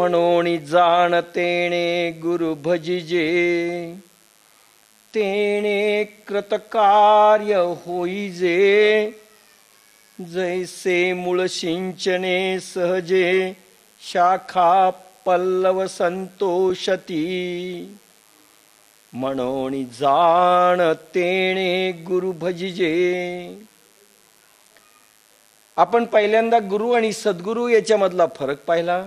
म्हणून जाणतेने गुरु भजिजे, तेने कृतकार्य होईजे. जैसे मूळ सिंचने सहजे, शाखा पल्लव संतोषती. म्हणून जाणतेने गुरु भजिजे. आपण पहिल्यांदा गुरु आणि सद्गुरु याच्यामधला फरक पाहिला.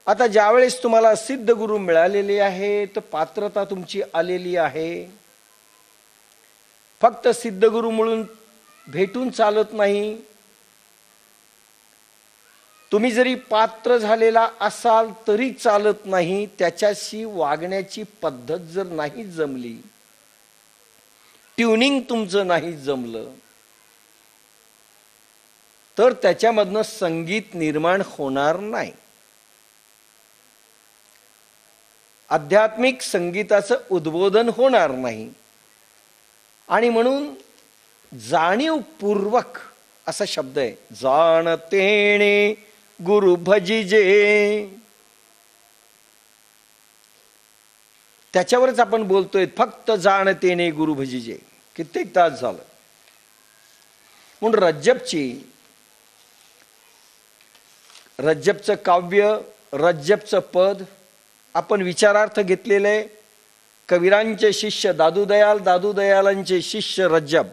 आता ज्यावेळेस तुम्हाला सिद्ध गुरु मिळालेले आहेत, पात्रता तुमची आलेली आहे. फक्त सिद्ध गुरु म्हणून भेटून चालत नाही. तुम्ही जरी पात्र झालेला असाल तरी चालत नाही. त्याच्याशी वागण्याची पद्धत जर नाही जमली, ट्युनिंग तुमचं नाही जमलं, तर त्याच्यामधनं संगीत निर्माण होणार नाही. आध्यात्मिक संगीताचं उद्बोधन होणार नाही. आणि म्हणून जाणीवपूर्वक असा शब्द आहे, जाणतेने गुरु भजिजे. त्याच्यावरच आपण बोलतोय, फक्त जाणतेने गुरु भजिजे. कित्येक तास झालं. म्हणून रज्जबचं काव्य, रज्जबचं पद आपण विचारार्थ घेतलेलं आहे. कबीरांचे शिष्य दादूदयाल, दादूदयालांचे शिष्य रज्जब.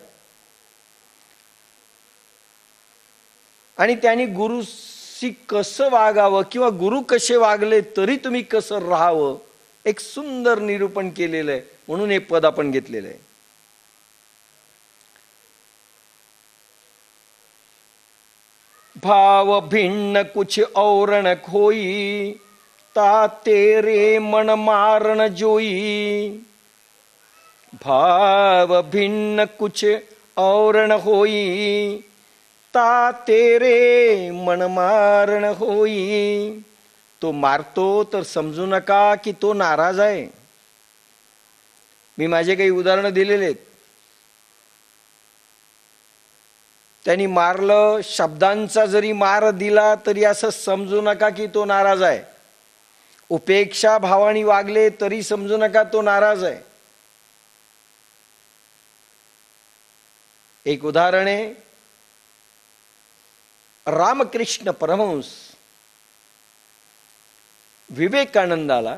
आणि त्यांनी गुरुशी कसं वागावं किंवा गुरु कसे वागले तरी तुम्ही कसं राहावं, एक सुंदर निरूपण केलेलं आहे. म्हणून हे पद आपण घेतलेलं आहे. भाव भिन्न कुछ और न खोई, ता तेरे मन मारण जोई. भाव भिन्न कुछ और न होई, ता तेरे मन मारण होई. तो मारतो तर समजू नका की तो नाराज आहे. मी माझे काही उदाहरणं दिलेले आहेत. त्यांनी मारलं, शब्दांचा जरी मार दिला तरी असं समजू नका की तो नाराज आहे. उपेक्षा भावाने वागले तरी समजू नका तो नाराज आहे. एक उदाहरण आहे, रामकृष्ण परमहंस विवेकानंदाला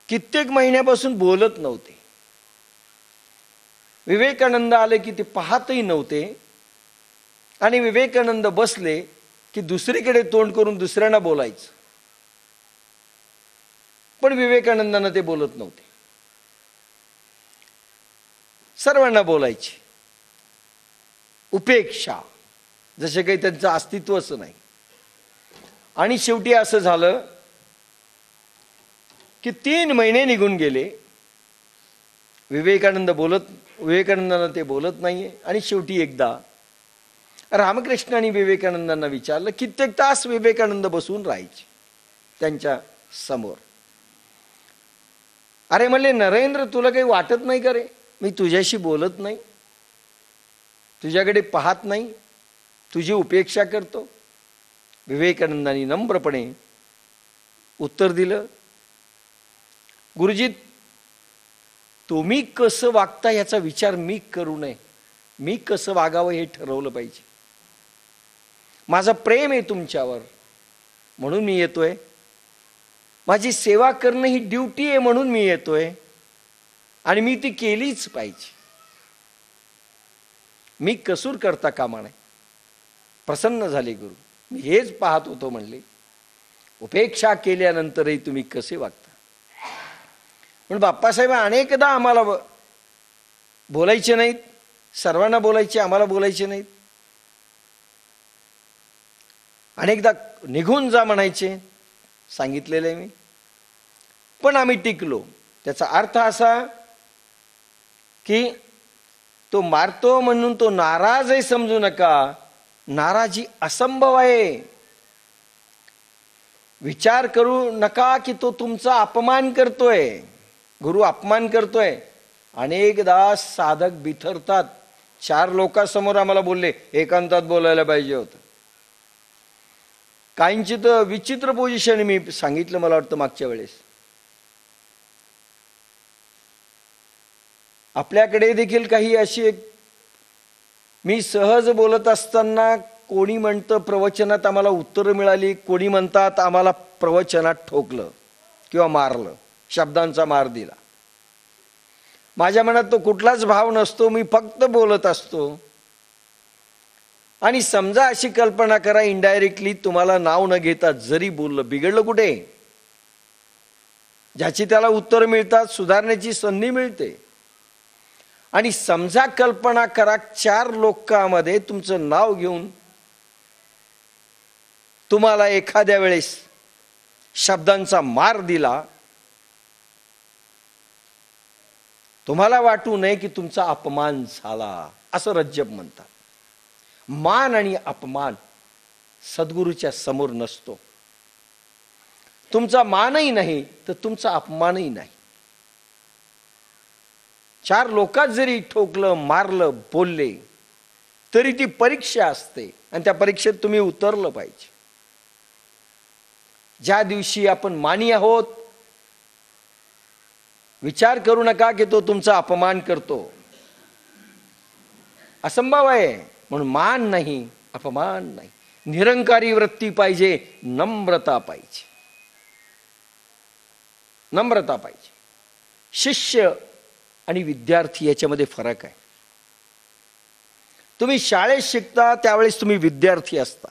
कित्येक महिन्यापासून बोलत नव्हते. विवेकानंद आले की ते पाहतही नव्हते. आणि विवेकानंद बसले की दुसरीकडे तोंड करून दुसऱ्यांना बोलायचं. पण विवेकानंदांना ते बोलत नव्हते. सर्वांना बोलायचे. उपेक्षा, जसे काही त्यांचं अस्तित्वच नाही. आणि शेवटी असं झालं की 3 महिने निघून गेले. विवेकानंदांना ते बोलत नाहीये. आणि शेवटी एकदा रामकृष्ण आणि विवेकानंदांना विचारलं. कित्येक तास विवेकानंद बसून राहायचे त्यांच्या समोर. अरे म्हणले, नरेंद्र तुला काही वाटत नाही का रे, मी तुझ्याशी बोलत नाही, तुझ्याकडे पाहत नाही, तुझी उपेक्षा करतो. विवेकानंदांनी नम्रपणे उत्तर दिलं, गुरुजी तुम्ही कसं वागता याचा विचार मी करू नये. मी कसं वागावं हे ठरवलं पाहिजे. माझं प्रेम आहे तुमच्यावर म्हणून मी येतोय. माझी सेवा करणं ही ड्युटी आहे म्हणून मी येतोय. आणि मी ती केलीच पाहिजे. मी कसूर करता कामा नये. प्रसन्न झाले गुरु. मी हेच पाहत होतो म्हणले, उपेक्षा केल्यानंतरही तुम्ही कसे वागता. पण बाप्पासाहेब अनेकदा आम्हाला बोलायचे नाहीत. सर्वांना बोलायचे, आम्हाला बोलायचे नाहीत. अनेकदा निघून जा म्हणायचे, सांगितलेलं आहे मी. पण आम्ही टिकलो. त्याचा अर्थ असा की तो मारतो म्हणून तो नाराज आहे समजू नका. नाराजी असंभव आहे. विचार करू नका की तो तुमचा अपमान करतोय. गुरु अपमान करतोय. अनेकदा साधक बिथरतात 4 लोकांसमोर आम्हाला बोलले, एकांतात बोलायला पाहिजे होतं. काहींची तर विचित्र पोझिशन, मी सांगितलं मला वाटतं मागच्या वेळेस. आपल्याकडे देखील काही अशी मी सहज बोलत असताना कोणी म्हणतं प्रवचनात आम्हाला उत्तरं मिळाली, कोणी म्हणतात आम्हाला प्रवचनात ठोकलं किंवा मारलं, शब्दांचा मार दिला. माझ्या मनात तो कुठलाच भाव नसतो, मी फक्त बोलत असतो. आणि समजा अशी कल्पना करा, इनडायरेक्टली तुम्हाला नाव न घेता जरी बोललं, बिघडलं कुठे? ज्याची त्याला उत्तर मिळतात, सुधारण्याची संधी मिळते. आणि समजा कल्पना करा 4 लोकांमध्ये तुमचं नाव घेऊन तुम्हाला एखाद्या वेळेस शब्दांचा मार दिला, तुम्हाला वाटू नये की तुमचा अपमान झाला, असं रज्जब म्हणतात. मान आणि अपमान सद्गुरूच्या समोर नसतो. तुमचा मानही नाही तर तुमचा अपमानही नाही. 4 लोकात जरी ठोकलं, मारलं, बोलले तरी ती परीक्षा असते आणि त्या परीक्षेत तुम्ही उतरलं पाहिजे. ज्या दिवशी आपण मानी आहोत, विचार करू नका की तो तुमचा अपमान करतो. असंभव आहे. म्हणून मान नाही, अपमान नाही. निरंकारी वृत्ती पाहिजे, नम्रता पाहिजे, नम्रता पाहिजे. शिष्य आणि विद्यार्थी याच्यामध्ये फरक आहे. तुम्ही शाळेत शिकता त्यावेळेस तुम्ही विद्यार्थी असता.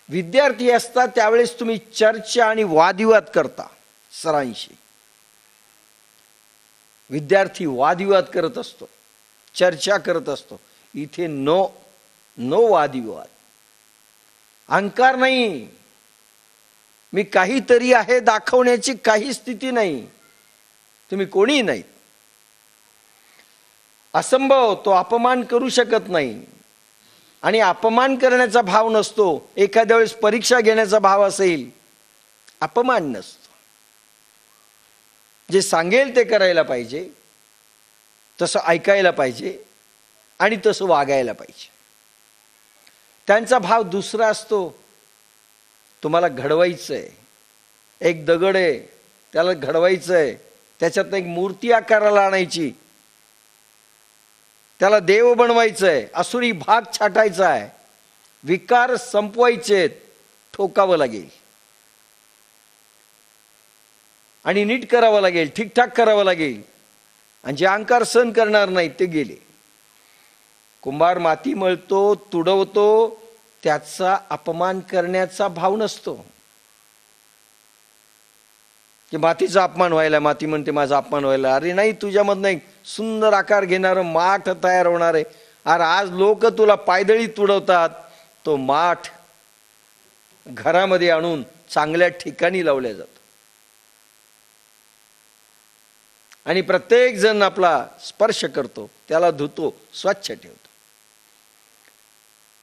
विद्यार्थी असता त्यावेळेस तुम्ही चर्चा आणि वादविवाद करता सरांशी. विद्यार्थी वादविवाद करत असतो, चर्चा करत असतो. इथे नो वादविवाद, अहंकार नाही. मी काहीतरी आहे दाखवण्याची काही स्थिती नाही. तुम्ही कोणीही नाही. असंभव, तो अपमान करू शकत नाही. आणि अपमान करण्याचा भाव नसतो. एखाद्या वेळेस परीक्षा घेण्याचा भाव असेल, अपमान नसतो. जे सांगेल ते करायला पाहिजे, तसं ऐकायला पाहिजे आणि तसं वागायला पाहिजे. त्यांचा भाव दुसरा असतो. तुम्हाला घडवायचंय, एक दगड आहे त्याला घडवायचंय, त्याच्यात एक मूर्ती आकाराला आणायची, त्याला देव बनवायचंय, असुरी भाग छाटायचा आहे, विकार संपवायचे, ठोकावं लागेल आणि नीट करावं लागेल, ठीकठाक करावं लागेल. आणि जे अहंकार सहन करणार नाही ते गेले. कुंभार माती मळतो, तुडवतो, त्याचा अपमान करण्याचा भाव नसतो. की मातीचा अपमान व्हायला, माती म्हणते माझा अपमान व्हायला. अरे नाही, तुझ्यामधनं एक सुंदर आकार घेणारं माठ तयार होणार आहे. अरे आज लोक तुला पायदळी तुडवतात, तो माठ घरामध्ये आणून चांगल्या ठिकाणी लावल्या जातो. आणि प्रत्येक जण आपला स्पर्श करतो, त्याला धुतो, स्वच्छ ठेवतो.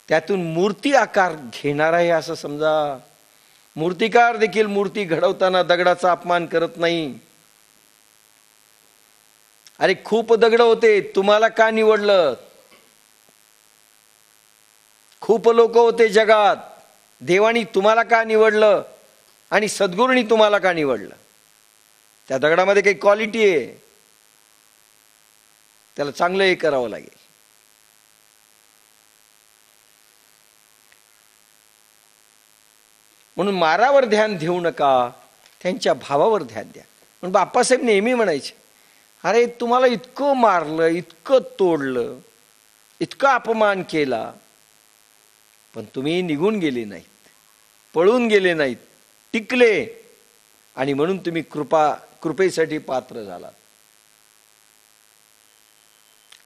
त्यातून मूर्ती आकार घेणार आहे असं समजा. मूर्तिकार देखील मूर्ती घडवताना दगडाचा अपमान करत नाही. अरे खूप दगड होते, तुम्हाला का निवडलं? खूप लोक होते जगात, देवानी तुम्हाला का निवडलं? आणि सद्गुरूंनी तुम्हाला का निवडलं? त्या दगडामध्ये काही क्वालिटी आहे, त्याला चांगलं हे करावं लागेल. म्हणून मारावर ध्यान देऊ नका, त्यांच्या भावावर ध्यान द्या. म्हणून बाप्पासाहेब नेहमी म्हणायचे, अरे तुम्हाला इतकं मारलं, इतकं तोडलं, इतका अपमान केला, पण तुम्ही निघून गेले नाहीत, पळून गेले नाहीत, टिकले. आणि म्हणून तुम्ही कृपेसाठी पात्र झालात.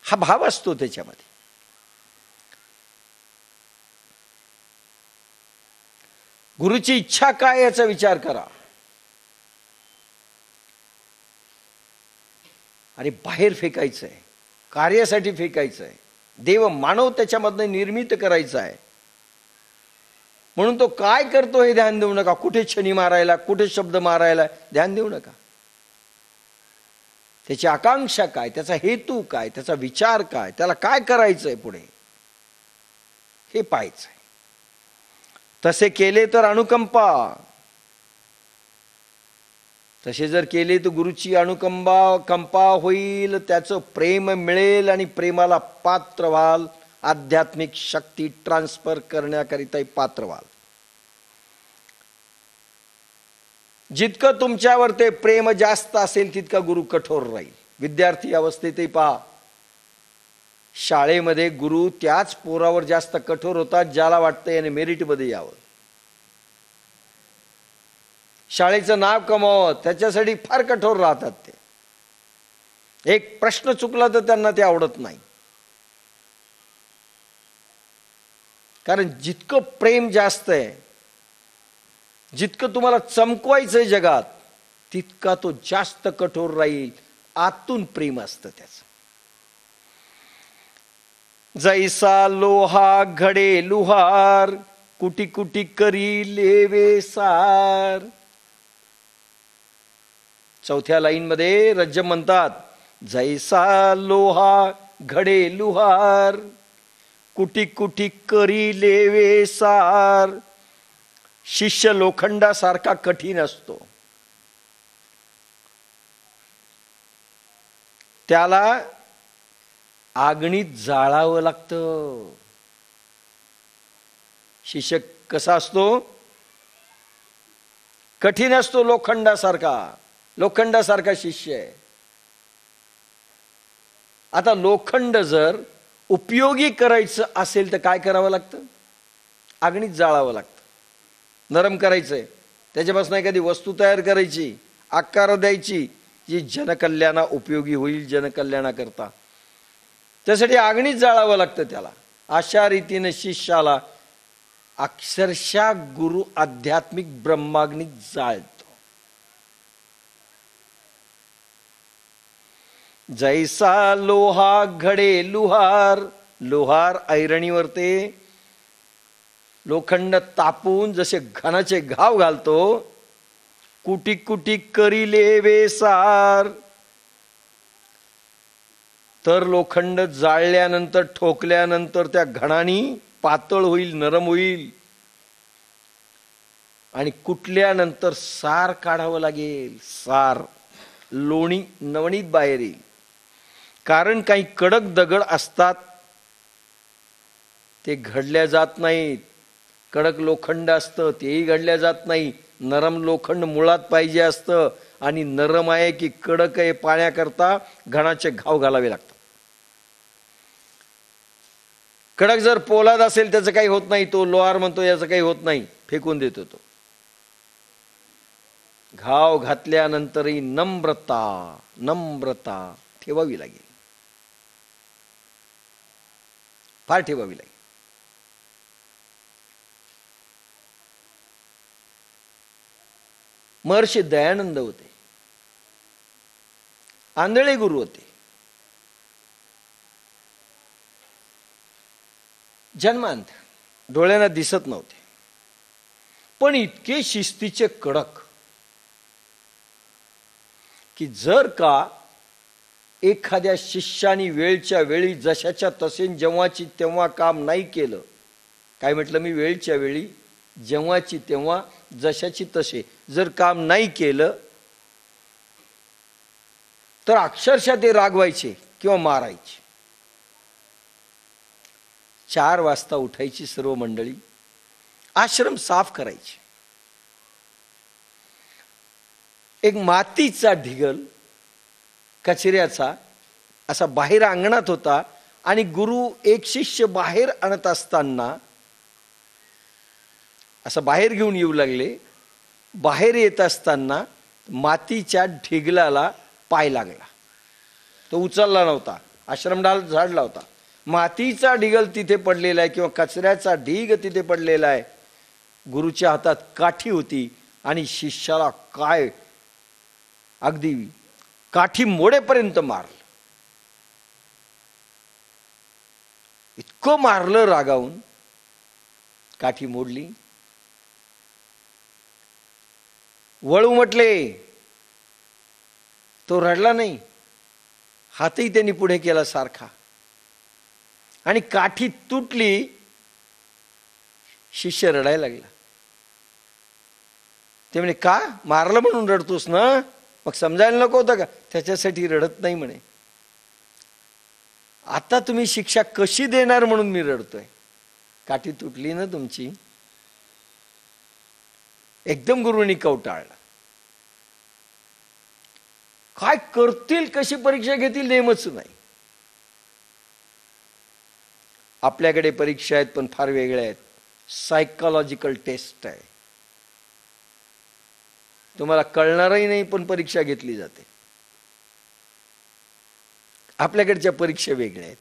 हा भाव असतो त्याच्यामध्ये. गुरुची इच्छा काय याचा विचार करा. अरे बाहेर फेकायचंय, कार्यासाठी फेकायचंय, देव मानव त्याच्यामधनं निर्मित करायचा आहे. म्हणून तो काय करतो हे ध्यान देऊ नका. कुठे शनी मारायला, कुठे शब्द मारायला ध्यान देऊ नका. त्याची आकांक्षा काय, त्याचा हेतू काय, त्याचा विचार काय, त्याला काय करायचंय पुढे, हे पाहायचंय. तसे केले तर अनुकंपा, तसे जर केले तर गुरुची कंपा होईल, त्याचं प्रेम मिळेल आणि प्रेमाला पात्र व्हाल, आध्यात्मिक शक्ती ट्रान्सफर करण्याकरिता पात्र व्हाल. जितकं तुमच्यावर ते प्रेम जास्त असेल तितका गुरु कठोर राहील. विद्यार्थी अवस्थेतही पहा, शाळेमध्ये गुरु त्याच पोरावर जास्त कठोर होतात ज्याला वाटतं याने मेरिटमध्ये यावं, शाळेचं नाव कमावं, त्याच्यासाठी फार कठोर राहतात ते. एक प्रश्न चुकला तर त्यांना ते आवडत नाही. कारण जितकं प्रेम जास्त आहे, जितकं तुम्हाला चमकवायचंय जगात, तितका तो जास्त कठोर राहील. आतून प्रेम असतं त्याचं. जैसा लोहा घडे लुहार, कुटी कुटी करी लेवे सार. चौथ्या लाईन मध्ये रज्जम म्हणतात, जैसा लोहा घडे लुहार, कुटी कुटी करी लेवे सार. शिष्य लोखंडासारखा कठीण असतो, त्याला आगणीत जाळावं लागतं. शिष्य कसा असतो? कठीण असतो, लोखंडासारखा शिष्य आहे. आता लोखंड जर उपयोगी करायचं असेल तर काय करावं लागतं? आगणीत जाळावं लागतं. नरम करायचंय, त्याच्यापासून एखादी वस्तू तयार करायची, आकार द्यायची, जी जनकल्याणा उपयोगी होईल, जनकल्याणाकरता. त्यासाठी आगणीत जाळावं लागतं त्याला. अशा रीतीने शिष्याला अक्षरशः गुरु आध्यात्मिक ब्रह्माग्नीत जाळतो. जैसा लोहा घडे लुहार, लोहार ऐरणीवर ते लोखंड तापून जसे घनाचे घाव घालतो, कुटी कुटी करी लेवे सार. तर लोखंड जाळल्यानंतर, ठोकल्यानंतर त्या घणानी पातळ होईल, नरम होईल, आणि कुटल्यानंतर सार काढावं लागेल. सार, लोणी, नवणीत बाहेर येईल. कारण काही कडक दगड असतात, ते घडल्या जात नाहीत. कडक लोखंड असतं, तेही घडल्या जात नाही. नरम लोखंड मुळात पाहिजे असतं, आणि नरम आहे की कडक आहे पाण्याकरता घणाचे घाव घालावे लागतात. कडक जर पोलाद असेल त्याचं काही होत नाही, तो लोहार म्हणतो याचं काही होत नाही, फेकून देतो तो. घाव घातल्यानंतरही नम्रता ठेवावी लागेल, फार ठेवावी लागेल. महर्षी दयानंद होते, आंधळे गुरु होते. जन्मांत डोळ्यांना दिसत नव्हते, पण इतके शिस्तीचे कडक की जर का एखाद्या शिष्याने वेळच्या वेळी जशाच्या तसे जेव्हाची तेव्हा काम नाही केलं, काय म्हटलं मी? वेळच्या वेळी जेव्हाची तेव्हा जशाची तसे जर काम नाही केलं तर अक्षरशः ते रागवायचे किंवा मारायचे. 4 वाजता उठायची सर्व मंडळी, आश्रम साफ करायची. एक मातीचा ढिगल कचऱ्याचा असा बाहेर अंगणात होता, आणि गुरु एक शिष्य बाहेर आणत असताना असं बाहेर घेऊन येऊ लागले. बाहेर येत असताना मातीच्या ढिगलाला पाय लागला, तो उचलला नव्हता, आश्रम झाडला होता. मातीचा ढिगल तिथे पडलेला आहे किंवा कचऱ्याचा ढीग तिथे पडलेला आहे. गुरुच्या हातात काठी होती आणि शिष्याला काय अगदी काठी मोडेपर्यंत मारलं. इतकं मारलं रागावून, काठी मोडली. वळू म्हटले, तो रडला नाही, हातही त्यांनी पुढे केला सारखा, आणि काठी तुटली. शिष्य रडायला लागला. ते म्हणे, का मारलं म्हणून रडतोस ना? मग समजायला नको होतं का? त्याच्यासाठी रडत नाही म्हणे. आता तुम्ही शिक्षा कशी देणार म्हणून मी रडतोय. काठी तुटली ना तुमची. एकदम गुरुनी कवटाळला. काय करतील, कशी परीक्षा घेतील नेमच नाही. आपल्याकडे परीक्षा आहेत पण फार वेगळ्या आहेत. सायकोलॉजिकल टेस्ट आहे. तुम्हाला कळणारही नाही पण परीक्षा घेतली जाते. आपल्याकडच्या परीक्षा वेगळ्या आहेत.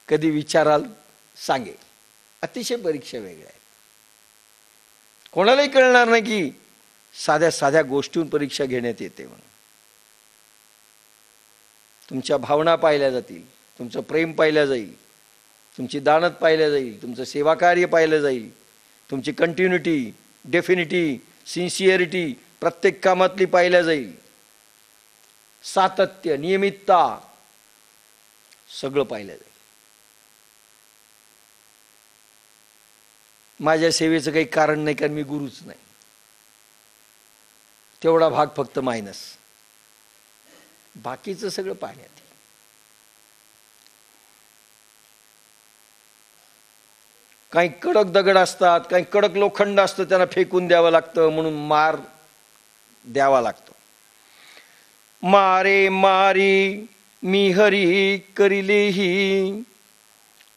कधी विचाराल सांगेल. अतिशय परीक्षा वेगळ्या आहेत. कोणालाही कळणार नाही की साध्या साध्या गोष्टींवर परीक्षा घेण्यात येते म्हणून. तुमच्या भावना पाहिल्या जातील, तुमचं प्रेम पाहिलं जाईल, तुमची दानत पाहिलं जाईल, तुमचं सेवाकार्य पाहिलं जाईल, तुमची कंटिन्युटी, डेफिनिटी, सिन्सिअरिटी प्रत्येक कामातली पाहिल्या जाईल. सातत्य, नियमितता सगळं पाहिलं जाईल. माझ्या सेवेचं काही कारण नाही, कारण मी गुरुच नाही. तेवढा भाग फक्त मायनस. बाकीचं सगळं पाहण्यात. काही कडक दगड असतात, काही कडक लोखंड असतं, त्यांना फेकून द्यावं लागतं म्हणून मार द्यावा लागतो. मारे मारी मी हरी करिलेही,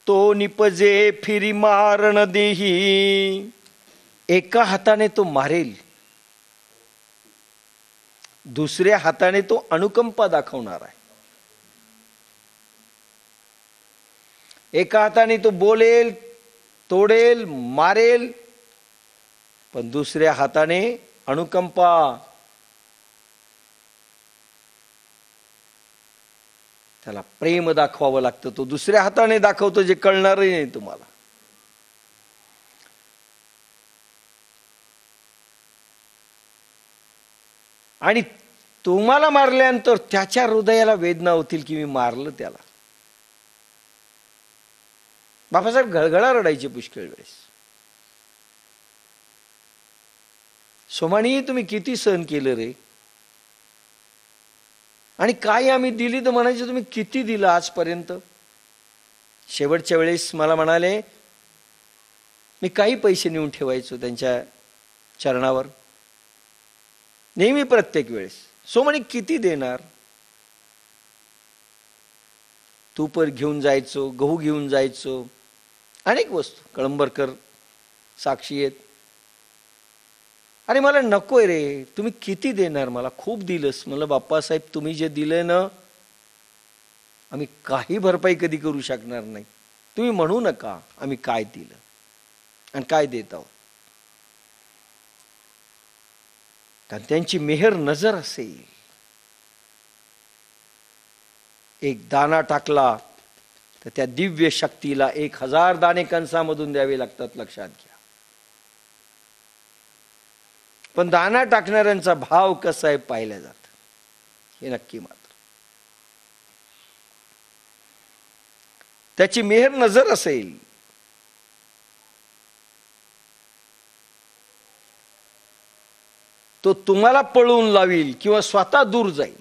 तो निपजे फिरी मारण देही. एका हाताने तो मारेल, दुसऱ्या हाताने तो अनुकंपा दाखवणार आहे. एका हाताने तो बोलेल, तोडेल, मारेल, पण दुसऱ्या हाताने अनुकंपा. त्याला प्रेम दाखवावं लागतं. तो दुसऱ्या हाताने दाखवतो जे कळणारही नाही तुम्हाला. आणि तुम्हाला मारल्यानंतर त्याच्या हृदयाला वेदना होतील की मी मारलं त्याला. बाबासाहेब घळघळा रडायचे पुष्कळ वेळेस. सोमानी तुम्ही किती सहन केलं रे, आणि काय आम्ही दिली तर म्हणायचे तुम्ही किती दिलं आजपर्यंत. शेवटच्या वेळेस मला म्हणाले, मी काही पैसे नेऊन ठेवायचो त्यांच्या चरणावर नेहमी प्रत्येक वेळेस. सोमानी किती देणार. तूप घेऊन जायचो, गहू घेऊन जायचो, अनेक वस्तू. कळंबरकर साक्षी आहेत. अरे मला नकोय रे, तुम्ही किती देणार मला. खूप दिलंस. म्हणलं बाप्पासाहेब तुम्ही जे दिलंय ना, आम्ही काही भरपाई कधी करू शकणार नाही. तुम्ही म्हणू नका आम्ही काय दिलं आणि काय देत आहोत. कारण त्यांची मेहर नजर असेल. एक दाना टाकला तर त्या दिव्य शक्तीला 1000 दाणे कंसामधून द्यावे लागतात, लक्षात घ्या. पण दाना टाकणाऱ्यांचा भाव कसा आहे पाहिला जात, हे नक्की मात्र. त्याची मेहर नजर असेल. तो तुम्हाला पळवून लावील किंवा स्वतः दूर जाईल.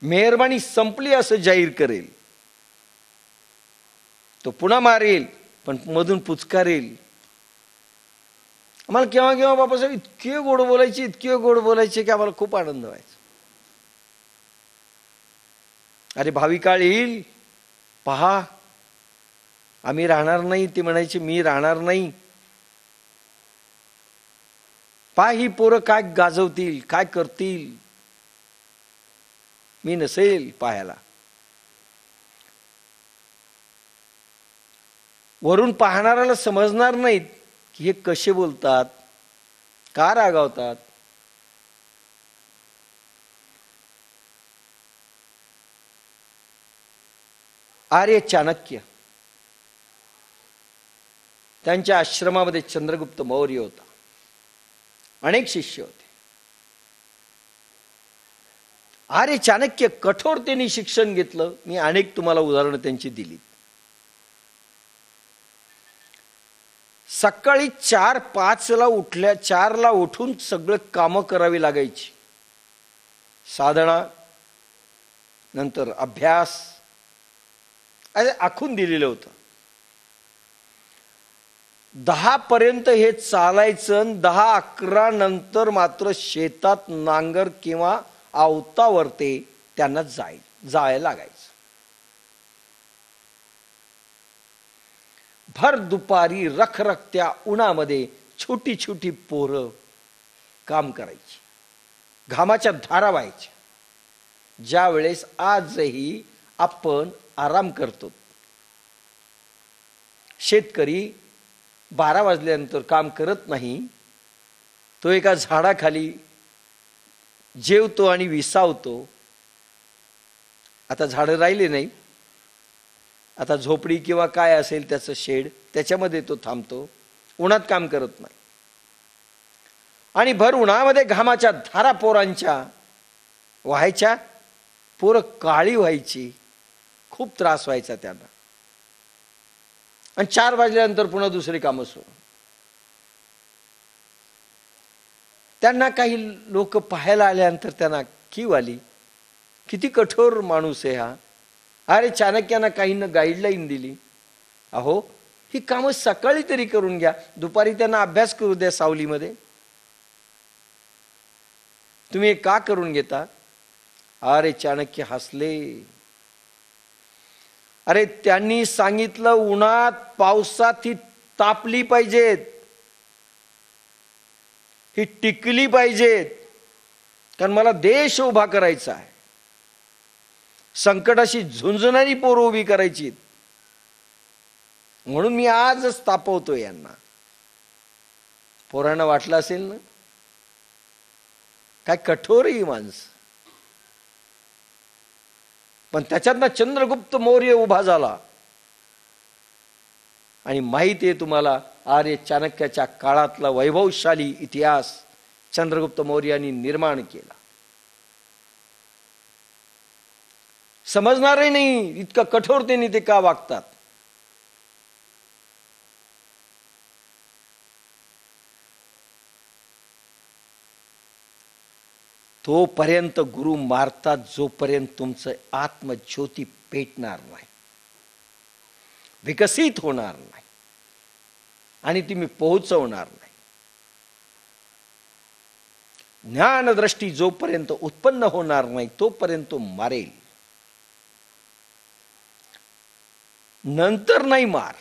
मेहरबानी संपली असं जाहीर करेल. तो पुन्हा मारेल पण मधून पुचकारेल. आम्हाला केव्हा केव्हा बाबासाहेब इतके गोड बोलायचे, इतके गोड बोलायचे की आम्हाला खूप आनंद व्हायचा. अरे भावी काळ येईल पहा, आम्ही राहणार नाही. ते म्हणायचे मी राहणार नाही. पहा ही पोरं काय गाजवतील, काय करतील. मी नसेल पाहायला. वरून पाहणाऱ्याला समजणार नाहीत की हे कसे बोलतात, का रागावतात. आर्य चाणक्य, त्यांच्या आश्रमामध्ये चंद्रगुप्त मौर्य होता. अनेक शिष्य होते. आर्य चाणक्य कठोरतेने शिक्षण घेतलं. मी अनेक तुम्हाला उदाहरणं त्यांची दिली. सकाळी 4-5ला उठल्या, 4ला उठून सगळं कामं करावी लागायची. साधना, नंतर अभ्यास, असे आखून दिलेलं होतं. 10 पर्यंत हे चालायचं. 10-11 नंतर मात्र शेतात नांगर किंवा आवतावरते त्यांना जायला लागायचं. भर दुपारी रखरखत्या उन्हामध्ये छोटी छोटी पोरं काम करायची, घामाच्या धारा व्हायच्या. ज्या वेळेस आजही आपण आराम करतो, शेतकरी 12 वाजल्यानंतर काम करत नाही. तो एका झाडाखाली जेवतो आणि विसावतो. आता झाडं राहिले नाही, आता झोपडी किंवा काय असेल त्याचं शेड, त्याच्यामध्ये तो थांबतो, उन्हात काम करत नाही. आणि भर उन्हामध्ये घामाच्या धारा पोरांच्या व्हायच्या. पोरं काळी व्हायची, खूप त्रास व्हायचा त्यांना. आणि 4 वाजल्यानंतर पुन्हा दुसरी कामं सुरू. त्यांना काही लोक पाहायला आल्यानंतर त्यांना कीव आली, किती कठोर माणूस आहे हा. अरे चाणक्यांना काहींना गाईडलाईन दिली, अहो ही कामं सकाळी तरी करून घ्या, दुपारी त्यांना अभ्यास करू द्या सावलीमध्ये. तुम्ही हे का करून घेता? अरे चाणक्य हसले. अरे त्यांनी सांगितलं, उन्हात पावसात ही तापली पाहिजेत, ही टिकली पाहिजेत, कारण मला देश उभा करायचा आहे. संकटाशी झुंजणारी पोरं उभी करायची, म्हणून मी आजच तापवतो यांना. पोरांना वाटलं असेल ना, काय कठोर ही माणसं. पण त्याच्यातनं चंद्रगुप्त मौर्य उभा झाला. आणि माहिती आहे तुम्हाला, आर्य चाणक्याच्या काळातला वैभवशाली इतिहास चंद्रगुप्त मौर्यांनी निर्माण केला. समजणारही नाही इतकं कठोरतेने ते का वागतात. तोपर्यंत गुरु मारतात जोपर्यंत तुमचं आत्मज्योती पेटणार नाही, विकसित होणार नाही आणि तुम्ही पोहोचवणार नाही. ज्ञानदृष्टी जोपर्यंत उत्पन्न होणार नाही तोपर्यंत तो मारेल. नंतर नाही मार,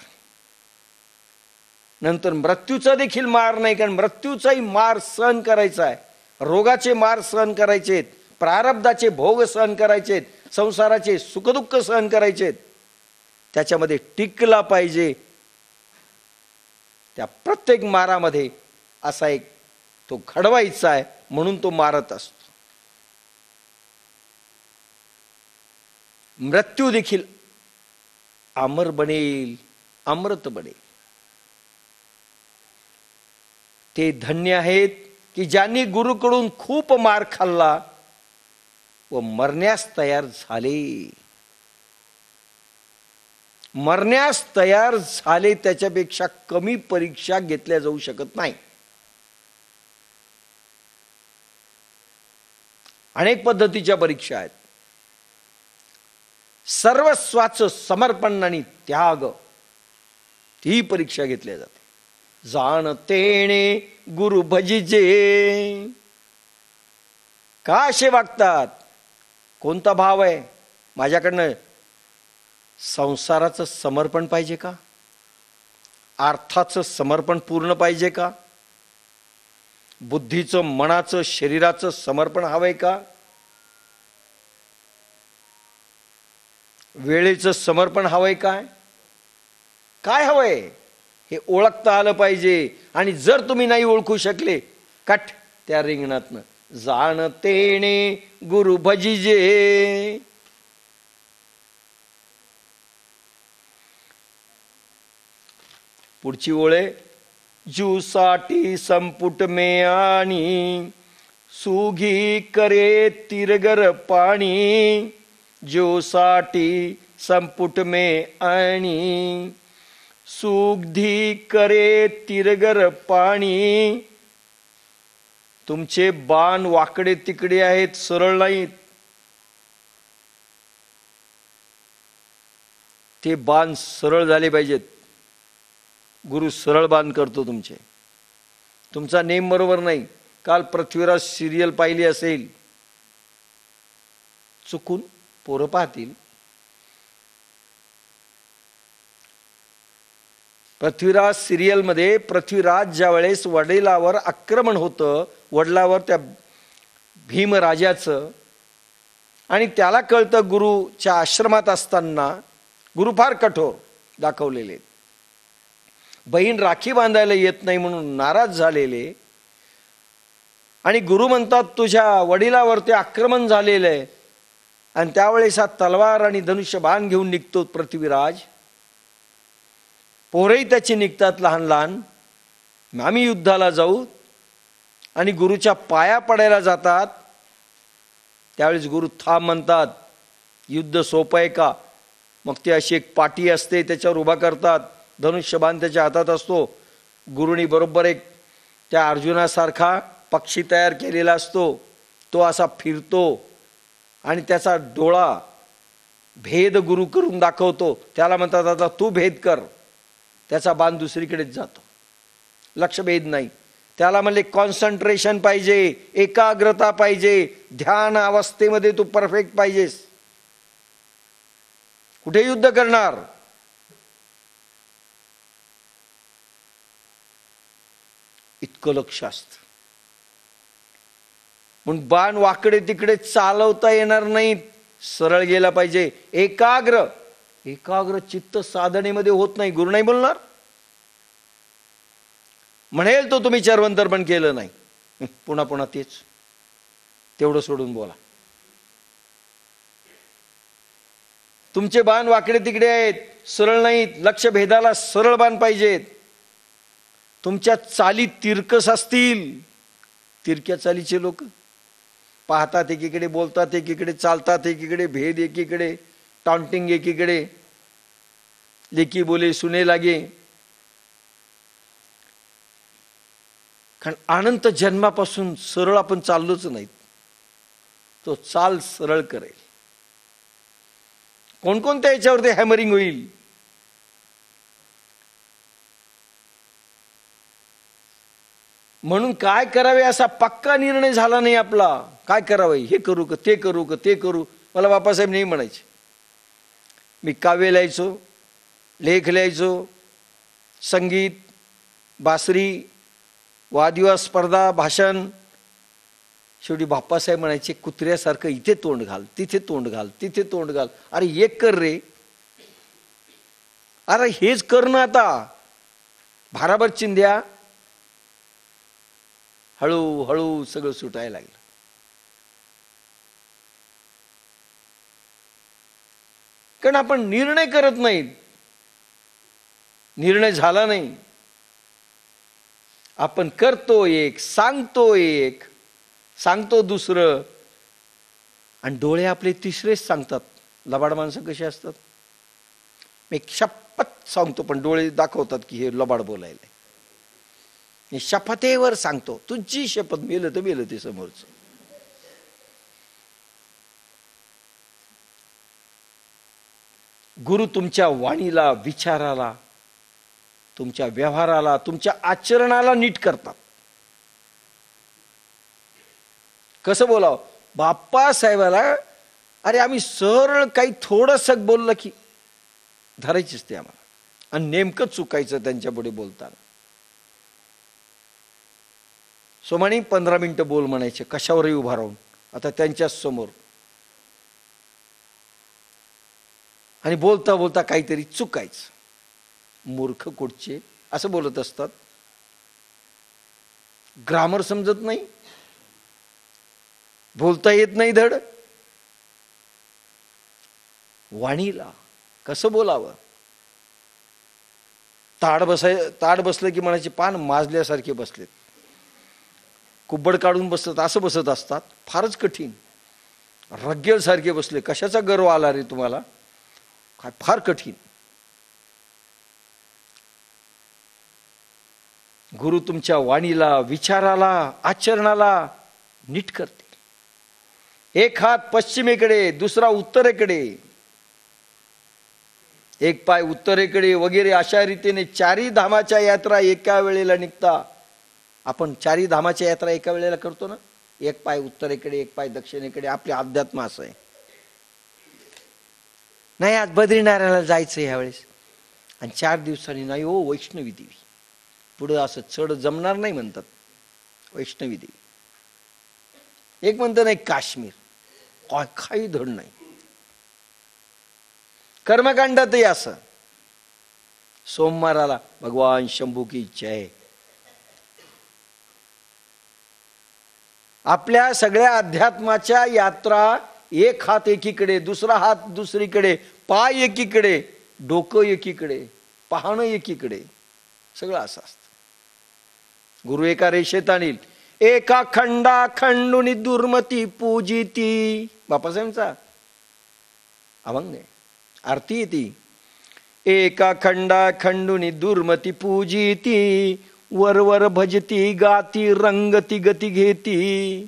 नंतर मृत्यूचा देखील मार नाही, कारण मृत्यूचाही मार सहन करायचा आहे, रोगाचे मार सहन करायचेत, प्रारब्धाचे भोग सहन करायचेत, संसाराचे सुखदुःख सहन करायचेत. त्याच्यामध्ये टिकला पाहिजे. त्या प्रत्येक मारामध्ये असा एक तो घडवायचा आहे, म्हणून तो मारत असतो. मृत्यू देखील अमर बनेल, अमृत बनेल. ते धन्य आहेत की ज्यांनी गुरुकडून खूप मार खाल्ला व मरण्यास तयार झाले. मरण्यास तयार झाले, त्याच्यापेक्षा कमी परीक्षा घेतल्या जाऊ शकत नाही. अनेक पद्धतीच्या परीक्षा आहेत. सर्वस्वाचं समर्पण आणि त्याग, ती परीक्षा घेतल्या जाते. जाणतेने गुरु भजिजे. का असे वागतात? कोणता भाव आहे? माझ्याकडनं संसाराचं समर्पण पाहिजे का? अर्थाचं समर्पण पूर्ण पाहिजे का? बुद्धीचं, मनाचं, शरीराचं समर्पण हवंय का? वेळेचं समर्पण हवंय काय? काय हवंय हे ओळखता आलं पाहिजे. आणि जर तुम्ही नाही ओळखू शकले, कट त्या रिंगणातनं. जाणतेने गुरु भजिजे. पुढची ओळे, जूसाठी संपुट मे आणि सुगी करे तिरगर पाणी, जो साठी संपुट में आणी. सुगधी करे तिरगर पाणी. तुमचे बाण वाकडे तिकडे आहेत, सरळ नाहीत. ते बाण सरळ झाले पाहिजेत. गुरु सरळ बाण करतो तुमचे. तुमचा नेम बरोबर नाही. काल पृथ्वीराज सिरियल पाहिली असेल, चुकून पोरं पाहतील. पृथ्वीराज सिरियल मध्ये पृथ्वीराज ज्या वेळेस वडिलावर आक्रमण होतं, वडिलावर त्या भीमराजाचं, आणि त्याला कळतं गुरुच्या आश्रमात असताना गुरु फार कठोर दाखवलेले. बहीण राखी बांधायला येत नाही म्हणून नाराज झालेले, आणि गुरु म्हणतात तुझ्या वडिलावरती आक्रमण झालेलं आहे. आणि त्यावेळेस हा तलवार आणि धनुष्य बाण घेऊन निघतो पृथ्वीराज. पोरही त्याची निघतात लहान लहान, आम्ही युद्धाला जाऊ, आणि गुरुच्या पाया पडायला जातात. त्यावेळेस गुरु थांब म्हणतात. युद्ध सोपं आहे का? मग ती अशी एक पाटी असते, त्याच्यावर उभा करतात. धनुष्यबाण त्याच्या हातात असतो. गुरुनी बरोबर एक त्या अर्जुनासारखा पक्षी तयार केलेला असतो. तो असा फिरतो आणि त्याचा डोळा भेद गुरु करून दाखवतो. त्याला म्हणतात आता तू भेद कर. त्याचा बाण दुसरीकडेच जातो, लक्ष भेद नाही. त्याला म्हणले कॉन्सन्ट्रेशन पाहिजे, एकाग्रता पाहिजे, ध्यान अवस्थेमध्ये तू परफेक्ट पाहिजेस. कुठे युद्ध करणार? इतकं लक्ष असतं. म्हणून बाण वाकडे तिकडे चालवता येणार नाहीत, सरळ गेला पाहिजे. एकाग्र चित्त साधनेमध्ये होत नाही. गुरु नाही बोलणार, म्हणेल तो तुम्ही चरवंतर पण केलं नाही, पुन्हा पुन्हा तेच, तेवढं सोडून बोला. तुमचे बाण वाकडे तिकडे आहेत, सरळ नाहीत. लक्ष भेदाला सरळ बाण पाहिजेत. तुमच्या चाली तिरकस असतील, तिरक्या चालीचे लोक पाहतात एकीकडे, बोलतात एकीकडे, चालतात एकीकडे, भेद एकीकडे, टाउंटिंग एकीकडे, लेकी बोले सुने लागे. कारण अनंत जन्मापासून सरळ आपण चाललोच नाहीत. तो चाल सरळ करेल. कोणकोणत्या याच्यावरती हॅमरिंग होईल? म्हणून काय करावे असा पक्का निर्णय झाला नाही आपला. काय करावं, हे करू का ते करू का ते करू. मला बाबासाहेब नाही म्हणायचे. मी काव्य लिहायचो, लेख लिहायचो, संगीत, बासरी, वादविवाद स्पर्धा, भाषण. शेवटी बाप्पासाहेब म्हणायचे कुत्र्यासारखं इथे तोंड घाल, तिथे तोंड घाल, तिथे तोंड घाल. अरे एक कर रे, अरे हेच कर ना. आता भाराभर चिंध्या. हळूहळू सगळं सुटायला लागलं. कारण आपण निर्णय करत नाहीत. निर्णय झाला नाही, आपण करतो एक, सांगतो एक, सांगतो दुसरं, आणि डोळे आपले तिसरेच सांगतात. लबाड माणसं कशी असतात? मी शपथ सांगतो पण डोळे दाखवतात की हे लबाड बोलायला. मी शपथेवर सांगतो, तुझी शपथ, मेलं तर मेलं ते समोरच. गुरु तुमच्या वाणीला, विचाराला, तुमच्या व्यवहाराला, तुमच्या आचरणाला नीट करतात. कसं बोलावं? बाप्पासाहेबाला अरे आम्ही सरळ काही थोडंसं बोललं की धरायचीच ते आम्हाला, आणि नेमकं चुकायचं त्यांच्या पुढे बोलताना. सोमाणी 15 मिनिटं बोल म्हणायचे, कशावरही उभा राहून, आता त्यांच्याच समोर. आणि बोलता बोलता काहीतरी चुकायचं. मूर्ख कुठचे असं बोलत असतात. ग्रामर समजत नाही, बोलता येत नाही धड. वाणीला कसं बोलावं? ताड बसलं की म्हणायचे पान माजल्यासारखे बसलेत. कुब्बड काढून बसतात, असं बसत असतात, फारच कठीण, रग्गेल सारखे बसले. कशाचा गर्व आला रे तुम्हाला, काय फार कठीण. गुरु तुमच्या वाणीला, विचाराला, आचरणाला नीट करतील. एक हात पश्चिमेकडे, दुसरा उत्तरेकडे, एक पाय उत्तरेकडे वगैरे, अशा रीतीने चारी धामाच्या यात्रा एका वेळेला निघता. आपण चारी धामाच्या यात्रा एका वेळेला करतो ना, एक पाय उत्तरेकडे, एक पाय दक्षिणेकडे. आपले अध्यात्म असं आहे. नाही आज बद्रीनारायणला जायचं ह्यावेळेस, आणि 4 दिवसांनी नाही हो वैष्णवी देवी, पुढं असं चढ जमणार नाही म्हणतात. वैष्णवी देवी. एक म्हणतं नाही काश्मीर, काय काही धड नाही. कर्मकांडातही असं. सोमवाराला भगवान शंभू की जय. आपल्या सगळ्या अध्यात्माच्या यात्रा, एक हात एकीकडे, दुसरा हात दुसरीकडे, पाय एकीकडे, डोकं एकीकडे, पाहणं एकीकडे, सगळं असं असतं. गुरु एका रेषेत आणील. एका खंडा खंडुनी दुर्मती पूजिती. बापासाहेबांचा अभंग आहे, आरती येती. एका खंडा खंडुनी दुर्मती पूजिती, वरवर भजती गाती रंगती गती घेती.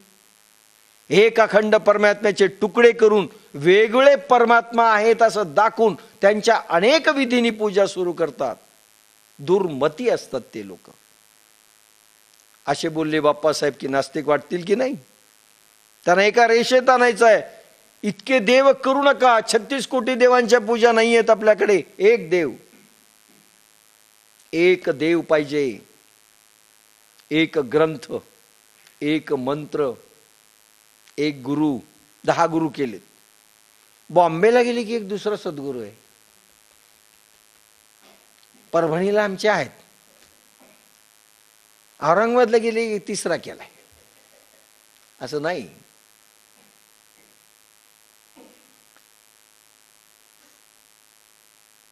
एक अखंड परमात्म्याचे तुकडे करून वेगळे परमात्मा आहेत असं दाखवून त्यांच्या अनेक विधींनी पूजा सुरू करतात. दुर्मती असतात ते लोक. असे बोलले बाप्पासाहेब की नास्तिक वाटतील की नाही? त्यांना एका रेषेत आणायचं आहे. इतके देव करू नका. 36 कोटी देवांच्या पूजा नाही आहेत आपल्याकडे. एक देव, एक देव पाहिजे. एक ग्रंथ, एक मंत्र, एक गुरु. 10 गुरु केलेत. बॉम्बेला गेले की एक दुसरा सद्गुरू आहे. परभणीला आमचे आहेत. औरंगाबादला गेले की तिसरा केलाय. असं नाही.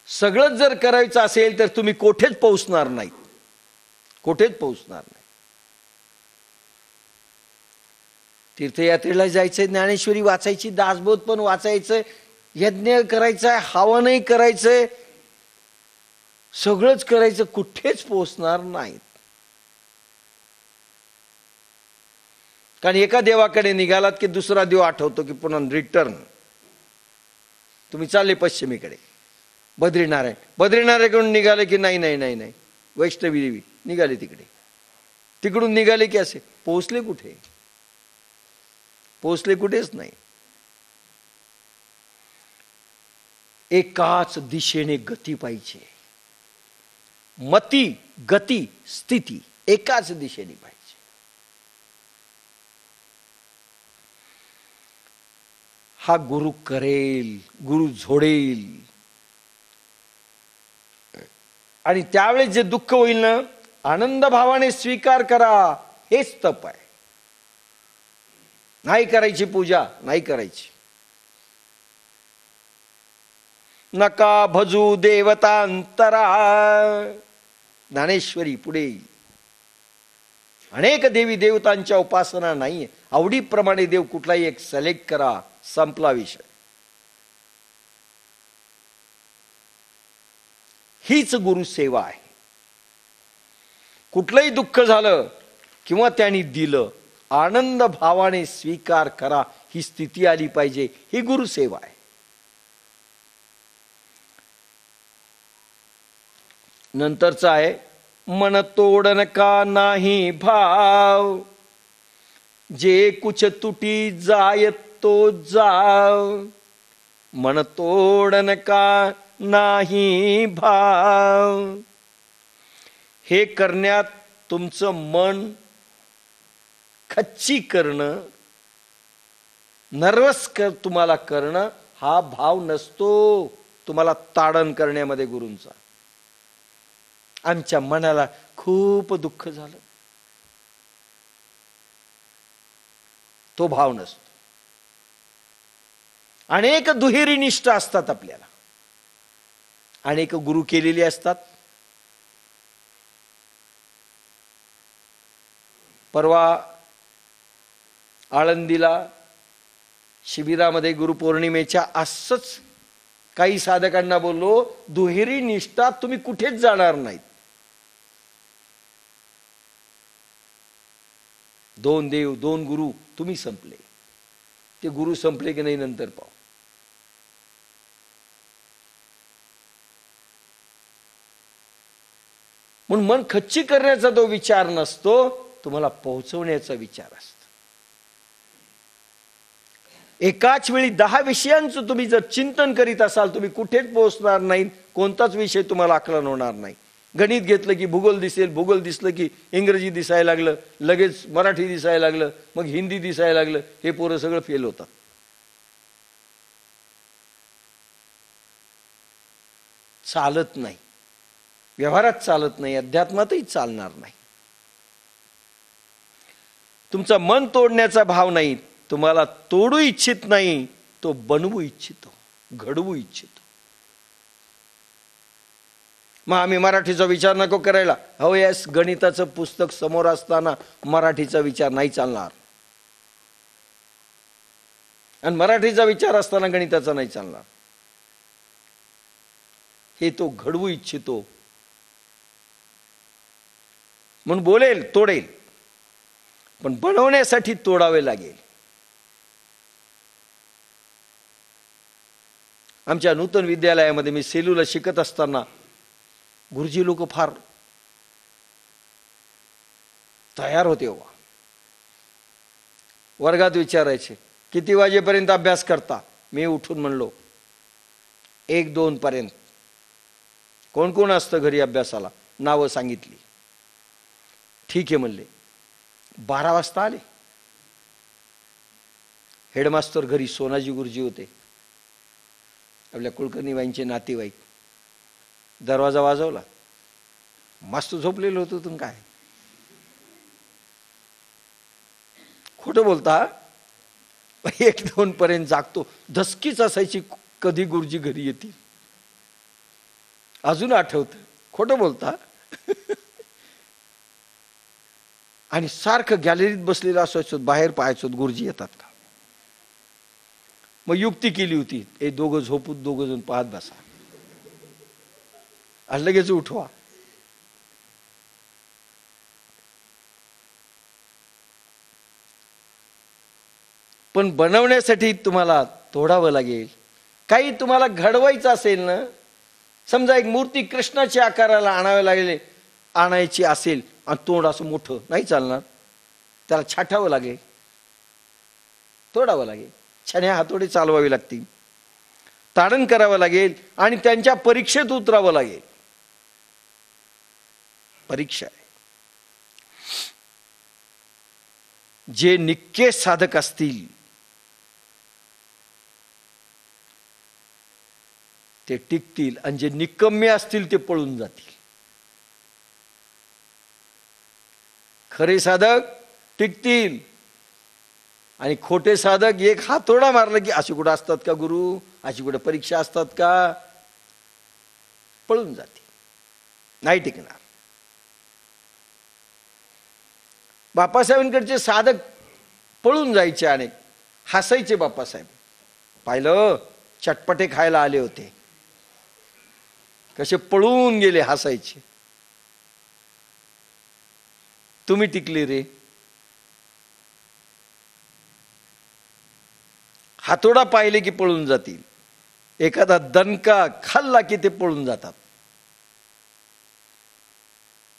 सगळंच जर करायचं असेल तर तुम्ही कोठेच पोहोचणार नाही. कोठेच पोहोचणार नाही. तीर्थयात्रेला जायचंय, ज्ञानेश्वरी वाचायची, दासबोध पण वाचायचंय, यज्ञ करायचाय, हवनही करायचंय, सगळंच करायचं, कुठेच पोहोचणार नाहीत. कारण एका देवाकडे निघालात की दुसरा देव आठवतो की पुन्हा रिटर्न. तुम्ही चालले पश्चिमेकडे, बद्रीनारायण, बद्रीनारायणकडून निघाले की नाही नाही नाही नाही वैष्णवी देवी, निघाले तिकडे. तिकडून निघाले की असे पोहोचले कुठे? पोहोचले कुठेच नाही. एकाच दिशेने गती पाहिजे. मती, गती, स्थिती एकाच दिशेने पाहिजे. हा गुरु करेल, गुरु झोडेल. आणि त्यावेळेस जे दुःख होईल ना, आनंद भावाने स्वीकार करा. हेच तप आहे. नाही करायची पूजा, नाही करायची. नका भजू देवतांतरा. ज्ञानेश्वरी पुढे. अनेक देवी देवतांच्या उपासना नाहीये. आवडीप्रमाणे देव कुठलाही एक सिलेक्ट करा, संपला विषय. हीच गुरु सेवा आहे. कुठलंही दुःख झालं किंवा त्यांनी दिलं, आनंद भावाने स्वीकार करा, ही स्थिती आली पाहिजे. ही गुरु सेवा आहे. नंतरचा आहे मन तोडन का नाही भाव, जे कुछ तुटी जाय तो जाव. मन तोडन का नाही भाव. हे करण्यात तुमचं मन खच्ची करणं, नर्वस तुम्हाला करणं, हा भाव नसतो तुम्हाला ताडण करण्यामध्ये गुरूंचा. आमच्या मनाला खूप दुःख झालं, तो भाव नसतो. अनेक दुहेरी निष्ठा असतात आपल्याला, अनेक गुरु केलेले असतात. परवा आळंदीला शिबिरामध्ये गुरुपौर्णिमेच्या असंच काही साधकांना बोललो, दुहेरी निष्ठा तुम्ही कुठेच जाणार नाहीत. 2 देव 2 गुरु तुम्ही संपले. ते गुरु संपले की नाही नंतर पाहू. म्हणून मन खच्ची करण्याचा तो विचार नसतो, तुम्हाला पोहोचवण्याचा विचार असतो. एकाच वेळी 10 विषयांचं तुम्ही जर चिंतन करीत असाल, तुम्ही कुठेच पोहोचणार नाही. कोणताच विषय तुम्हाला आकलन होणार नाही. गणित घेतलं की भूगोल दिसेल, भूगोल दिसलं की इंग्रजी दिसायला लागलं, लगेच मराठी दिसायला लागलं, मग हिंदी दिसायला लागलं. हे पोरं सगळं फेल होतात. चालत नाही, व्यवहारात चालत नाही, अध्यात्मातही चालणार नाही. तुमचा मन तोडण्याचा भाव नाही, तुम्हाला तोडू इच्छित नाही, तो बनवू इच्छितो, घडवू इच्छितो. मग आम्ही मराठीचा विचार नको करायला. हो यस, गणिताचं पुस्तक समोर असताना मराठीचा विचार नाही चालणार, आणि मराठीचा विचार असताना गणिताचा नाही चालणार. हे तो घडवू इच्छितो म्हणून बोलेल, तोडेल, पण बनवण्यासाठी तोडावे लागेल. आमच्या नूतन विद्यालयामध्ये मी सेलूला शिकत असताना गुरुजी लोक फार तयार होते. वर्गात विचारायचे, किती वाजेपर्यंत अभ्यास करता? मी उठून म्हणलो 1-2 पर्यंत. कोण कोण असतं घरी अभ्यासाला? नावं सांगितली. ठीक आहे म्हणले. 12 वाजता आले. हेडमास्टर घरी सोनाजी गुरुजी होते, आपल्या कुलकर्णीबाईंचे नातेवाईक. दरवाजा वाजवला. मस्त झोपलेलो होतो. तुम्ही काय खोटं बोलता? 1-2 पर्यंत जागतो. धसकीच असायची कधी गुरुजी घरी येतील. अजून आठवतं. खोटं बोलता? आणि सारखं गॅलरीत बसलेलं असायचो, बाहेर पाहायचो गुरुजी येतात का. मग युक्ती केली होती, हे दोघं झोपून 2 जण पाहत बसा, आणि लगेच उठवा. पण बनवण्यासाठी तुम्हाला तोडावं लागेल. काही तुम्हाला घडवायचं असेल ना, समजा एक मूर्ती कृष्णाच्या आकाराला आणायची असेल, आणि तोंड असं मोठं नाही चालणार, त्याला छाटावं लागेल, तोडावं लागेल, छान्या हातोडे चालवावी लागतील, ताडण करावं लागेल, आणि त्यांच्या परीक्षेत उतरावं लागेल. परीक्षा आहे. जे निक्के साधक असतील ते टिकतील, आणि जे निकम्मे असतील ते पळून जातील. खरे साधक टिकतील, आणि खोटे साधक एक हातोडा मारला की अशी कुठं असतात का गुरु, अशी कुठं परीक्षा असतात का, पळून जातील, नाही टिकणार. बाप्पासाहेबांकडचे साधक पळून जायचे, अनेक हसायचे. बाप्पासाहेब पाहिलं, चटपटे खायला आले होते, कसे पळून गेले, हसायचे. तुम्ही टिकले रे. हातोडा पाहिले की पळून जातील, एखादा दणका खाल्ला की ते पळून जातात.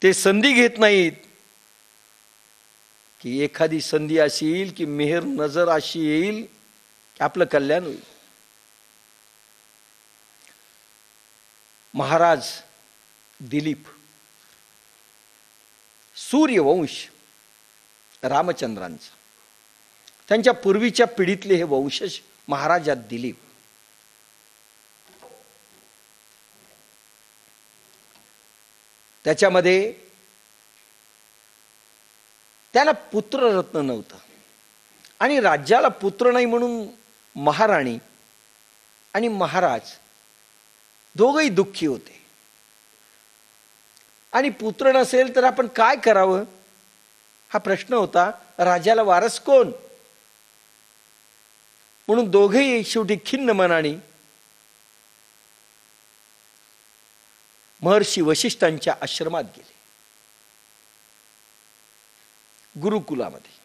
ते संधी घेत नाहीत की एखादी संधी अशी येईल की मेहर नजर अशी येईल की आपलं कल्याण होईल. महाराज दिलीप, सूर्यवंश रामचंद्रांचा, त्यांच्या पूर्वीच्या पिढीतले हे वंशज महाराजा दिलीप. त्याच्यामध्ये त्याला पुत्ररत्न नव्हतं, आणि राज्याला पुत्र नाही म्हणून महाराणी आणि महाराज दोघंही दुःखी होते. आणि पुत्र नसेल तर आपण काय करावं हा प्रश्न होता. राजाला वारस कोण? म्हणून दोघेही शेवटी खिन्न मनाने महर्षी वशिष्ठांच्या आश्रमात गेले, गुरुकुलामध्ये.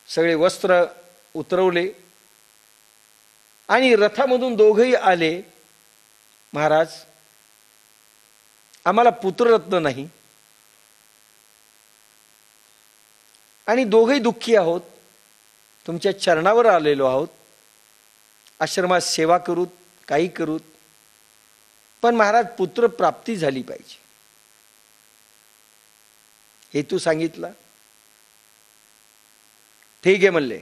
सगळे वस्त्र उतरवले आणि रथामधून दोघेही आले. महाराज, आम्हाला पुत्ररत्न नाही आणि दोघेही दुःखी आहोत, तुमच्या चरणावर आलेलो आहोत, आश्रमात सेवा करूत, काही करूत, पण महाराज पुत्र प्राप्ती झाली पाहिजे. हेतू सांगितला. ठीक आहे म्हणले,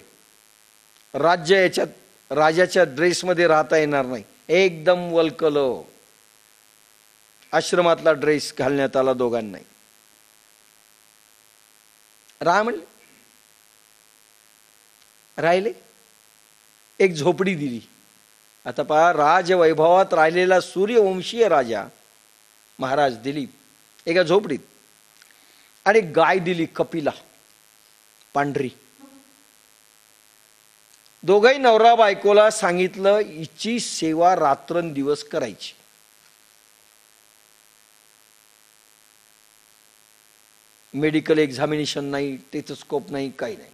राज्य याच्यात राजाच्या ड्रेसमध्ये राहता येणार नाही, एकदम वल्कलो आश्रमातला ड्रेस घालण्यात आला दोघांनाही. राहा म्हणले. राहिले. एक झोपडी दिली. आता पहा, राजवैभवात राहिलेला सूर्यवंशीय राजा महाराज दिलीप एका झोपडीत, आणि गाय दिली कपिला, पांढरी. दोघही नवरा बायकोला सांगितलं हिची सेवा रात्रंदिवस करायची. मेडिकल एक्झामिनेशन नाही, टेथोस्कोप नाही, काही नाही.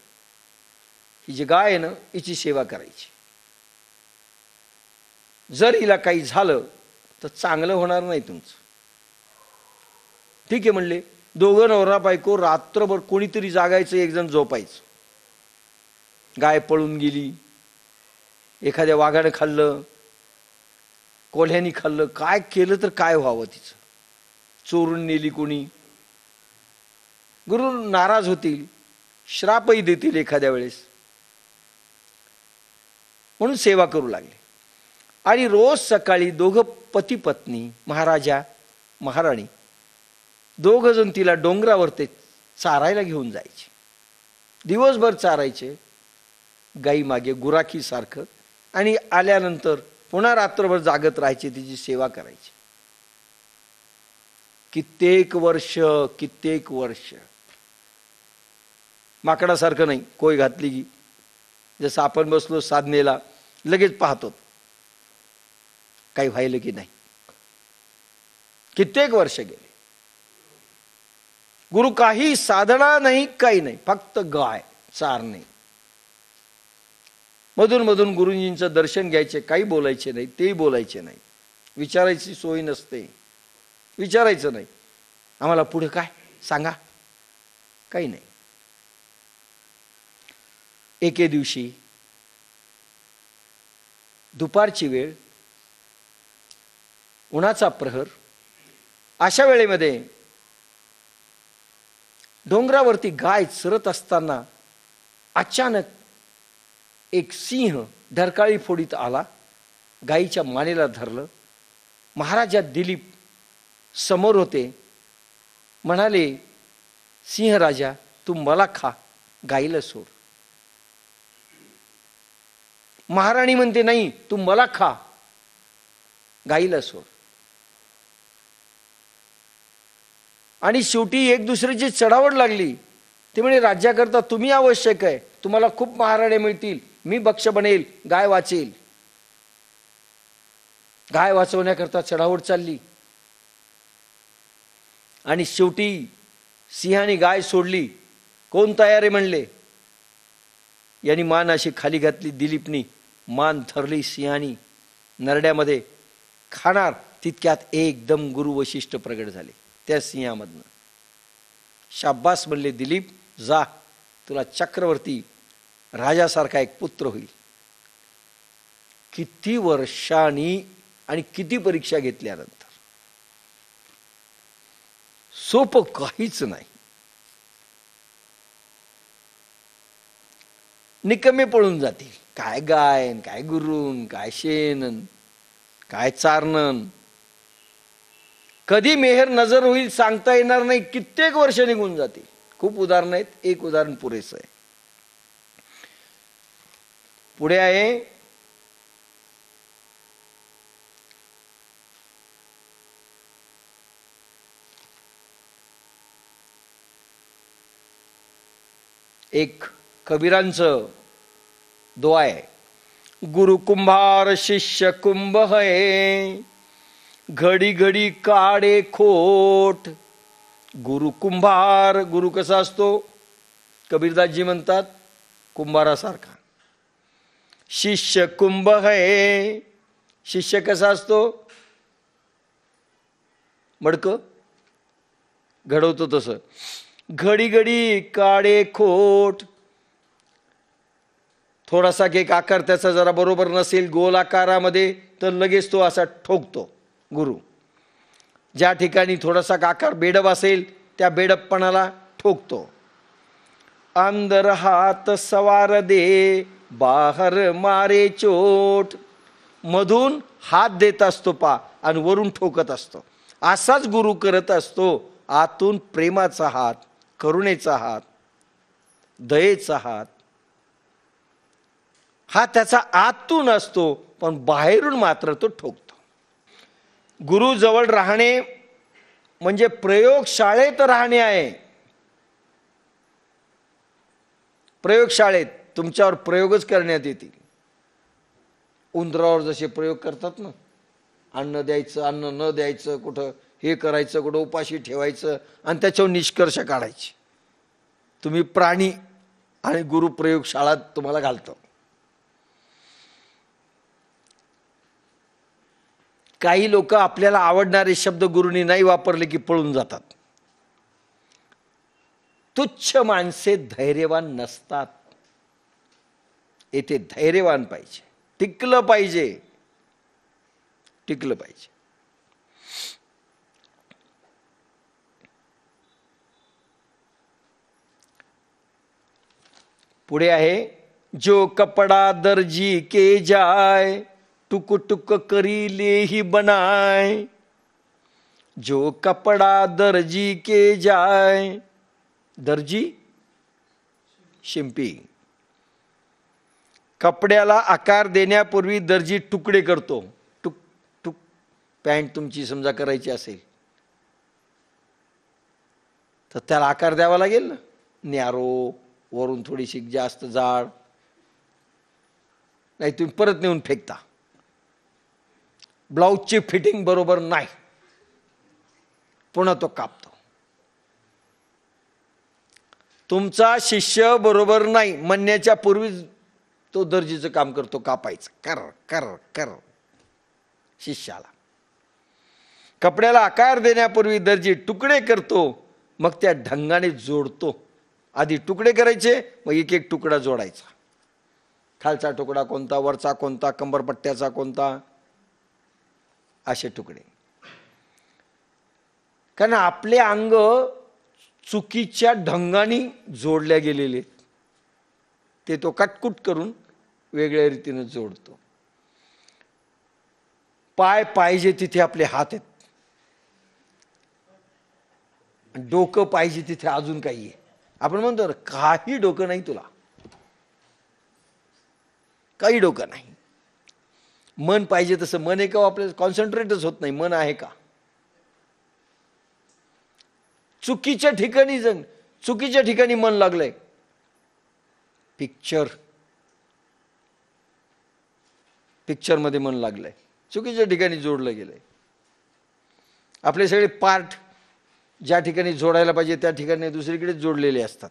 ही जी गाय आहे ना, हिची सेवा करायची. जर हिला काही झालं तर चांगलं होणार नाही तुमचं. ठीक आहे म्हणले. दोघं नवरा बायको रात्रभर कोणीतरी जागायचं, एक जण झोपायचं. गाय पळून गेली, एखाद्या वाघाने खाल्लं, कोल्ह्यानी खाल्लं, काय केलं तर काय व्हावं तिचं. चोरून नेली कोणी. गुरु नाराज होतील, श्रापही देतील एखाद्या वेळेस, म्हणून सेवा करू लागले. आणि रोज सकाळी दोघं पती पत्नी, महाराजा महाराणी, दोघ जण तिला डोंगरावर ते चारायला घेऊन जायचे. दिवसभर चारायचे गाई मागे गुराखी सारखं, आणि आल्यानंतर पुन्हा रात्रभर जागत राहायचे, तिची सेवा करायची. कित्येक वर्ष. माकडासारखं नाही, कोय घातली की जसं आपण बसलो साधनेला लगेच पाहतो काही व्हायलं की नाही. कित्येक वर्ष गेले. गुरु काही साधना नाही, काही नाही, फक्त गाय चारणे. मधून मधून गुरुजींचं दर्शन घ्यायचे, काही बोलायचे नाही, तेही बोलायचे नाही. विचारायची सोय नसते, विचारायचं नाही, आम्हाला पुढे काय सांगा, काही नाही. एके दिवशी दुपारची वेळ, उन्हाचा प्रहर, अशा वेळेमध्ये डोंगरावरती गाय चरत असताना अचानक एक सिंह ढरकाळी फोडीत आला, गायीच्या मानेला धरलं. महाराजा दिलीप समोर होते. म्हणाले, सिंह राजा, तू मला खा, गायीला सोड. महाराणी म्हणते, नाही, तू मला खा, गायीला सोड. आणि शेवटी एक दुसऱ्याची चढावड लागली. ते म्हणे, राज्याकरता तुम्ही आवश्यक आहे, तुम्हाला खूप महाराणे मिळतील, मी भक्ष बनेल, गाय वाचेल. गाय वाचवण्याकरता चढावड चालली. आणि शेवटी सिंहाने गाय सोडली. कोण तयार आहे म्हणले. यांनी मान अशी खाली घातली, दिलीपनी मान धरली सिंहानी नरड्यामध्ये. खाणार तितक्यात एकदम गुरु वशिष्ठ प्रगट झाले त्या सिंहामधनं. शाब्बास म्हणले, दिलीप जा, तुला चक्रवर्ती राजासारखा एक पुत्र होईल. किती वर्षांनी आणि किती परीक्षा घेतल्यानंतर. सोपं काहीच नाही. निकमे पळून जातील. काय गायन, काय गुरुन, काय शेनन, काय चारणन, कधी मेहर नजर होईल सांगता येणार नाही. कित्येक वर्ष निघून जातील. खूप उदाहरण आहेत, एक उदाहरण पुरेसं आहे. पुढे आहे एक कबीरांचं दुआ आहे. गुरु कुंभार शिष्य कुंभ है, घडी घडी काढे खोट. गुरु कुंभार, गुरु कसा असतो? कबीरदासजी म्हणतात कुंभारासारखा. शिष्य कुंभ है, शिष्य कसा असतो? मडकं घडवतो तसं. घडी घडी काढे खोट. थोडासा केक आकार त्याचा जरा बरोबर नसेल गोल आकारामध्ये तर लगेच तो असा ठोकतो गुरु. ज्या ठिकाणी थोडासा आकार बेडब असेल त्या बेडपपणाला ठोकतो. अंदर हात सवार दे, बाहर मारे चोट. मधून हात देत असतो पा आणि वरून ठोकत असतो. असाच गुरु करत असतो. आतून प्रेमाचा हात, करुणेचा हात, दयेचा हात, हा त्याचा आतून असतो, पण बाहेरून मात्र तो ठोकतो. गुरु जवळ राहणे म्हणजे प्रयोगशाळेत राहणे आहे. प्रयोगशाळेत तुमच्यावर प्रयोगच करण्यात येतील. उंदरावर जसे प्रयोग करतात ना, अन्न द्यायचं, अन्न न द्यायचं, कुठं हे करायचं, कुठं उपाशी ठेवायचं आणि त्याच्यावर निष्कर्ष काढायचे. तुम्ही प्राणी आणि गुरु प्रयोगशाळात तुम्हाला घालतो. काही लोक आपल्याला आवडणारे शब्द गुरुनी नाही वापरले की पळून जातात. तुच्छ माणसे धैर्यवान नसतात. येथे धैर्यवान पाहिजे, टिकलं पाहिजे, टिकलं पाहिजे. पुढे आहे, जो कपडा दर्जी के जाय, टुक टुक करी ले ही बनाय. जो कपडा दर्जी के जाय, दर्जी शिंपी. कपड्याला आकार देण्यापूर्वी दर्जी तुकडे करतो. टुक टुक. पॅन्ट तुमची समजा करायची असेल तर त्याला आकार द्यावा लागेल ना. न्यारो, वरून थोडीशी जास्त जाड, नाही तुम्ही परत नेऊन फेकता. ब्लाऊजची फिटिंग बरोबर नाही, पुन्हा तो कापतो. तुमचा शिष्य बरोबर नाही म्हणण्याच्या पूर्वी तो दर्जीचं काम करतो, कापायचं. कर कर कर. शिष्याला कपड्याला आकार देण्यापूर्वी दर्जी तुकडे करतो, मग त्या ढंगाने जोडतो. आधी तुकडे करायचे, मग एक एक तुकडा जोडायचा. खालचा तुकडा कोणता, वरचा कोणता, कंबरपट्ट्याचा कोणता, असे तुकडे. कारण आपले अंग चुकीच्या ढंगाने जोडल्या गेलेले, ते तो कटकुट करून वेगळ्या रीतीने जोडतो. पाय पाहिजे तिथे आपले हात आहेत, डोकं पाहिजे तिथे अजून काही आहे. आपण म्हणतो काही डोकं नाही तुला, काही डोकं नाही. मन पाहिजे तसं मन आहे का? आपल्याला कॉन्सन्ट्रेटच होत नाही. मन आहे का? चुकीच्या ठिकाणी चुकीच्या ठिकाणी मन लागलंय. पिक्चर मध्ये मन लागलंय, चुकीच्या ठिकाणी जोडलं गेलंय. आपले सगळे पार्ट ज्या ठिकाणी जोडायला पाहिजे त्या ठिकाणी दुसरीकडे जोडलेले असतात.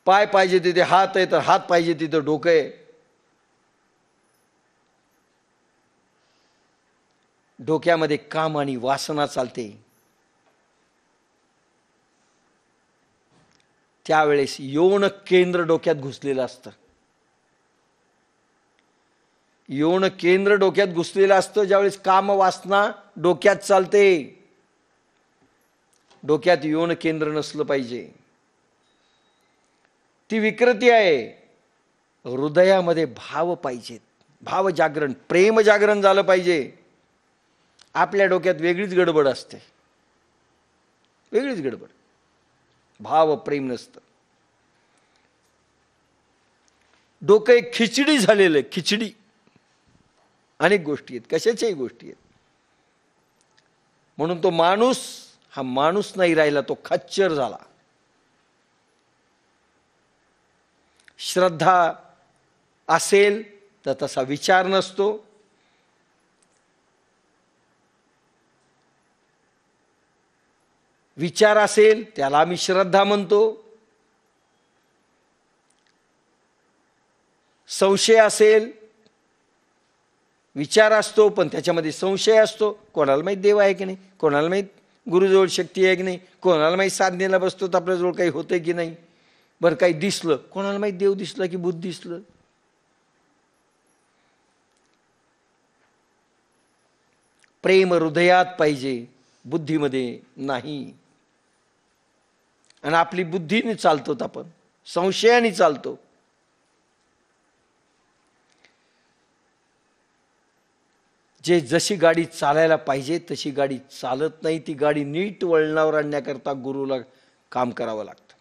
पाय पाहिजे तिथे हात आहे, तर हात पाहिजे तिथे डोकं आहे. डोक्यामध्ये काम आणि वासना चालते. त्यावेळेस यौन केंद्र डोक्यात घुसलेलं असतं. यौन केंद्र डोक्यात घुसलेलं असतं. ज्यावेळेस काम वासना डोक्यात चालते. डोक्यात यौन केंद्र नसलं पाहिजे. ती विकृती आहे. हृदयामध्ये भाव पाहिजेत, भाव जागरण, प्रेम जागरण झालं पाहिजे. आपल्या डोक्यात वेगळीच गडबड असते, वेगळीच गडबड. भाव प्रेम नसतं. डोकं एक खिचडी झालेलं आहे, खिचडी. अनेक गोष्टी आहेत, कशाच्याही गोष्टी आहेत. म्हणून तो माणूस हा माणूस नाही राहिला, तो खच्चर झाला. श्रद्धा असेल तर तसा विचार नसतो. विचार असेल त्याला आम्ही श्रद्धा म्हणतो. संशय असेल, विचार असतो पण त्याच्यामध्ये संशय असतो. कोणाला माहीत देव आहे की नाही, कोणाला माहीत गुरुजवळ शक्ती आहे की नाही, कोणाला माहीत साधनेला बसतो तर आपल्याजवळ काही होतं की नाही. बरं काही दिसलं, कोणाला माहीत देव दिसलं की बुद्ध दिसलं. प्रेम हृदयात पाहिजे, बुद्धीमध्ये नाही. आणि आपली बुद्धीने चालतो आपण, संशयाने चालतो. जे जशी गाडी चालायला पाहिजे तशी गाडी चालत नाही. ती गाडी नीट वळणावर आणण्याकरता गुरुला काम करावं लागतं.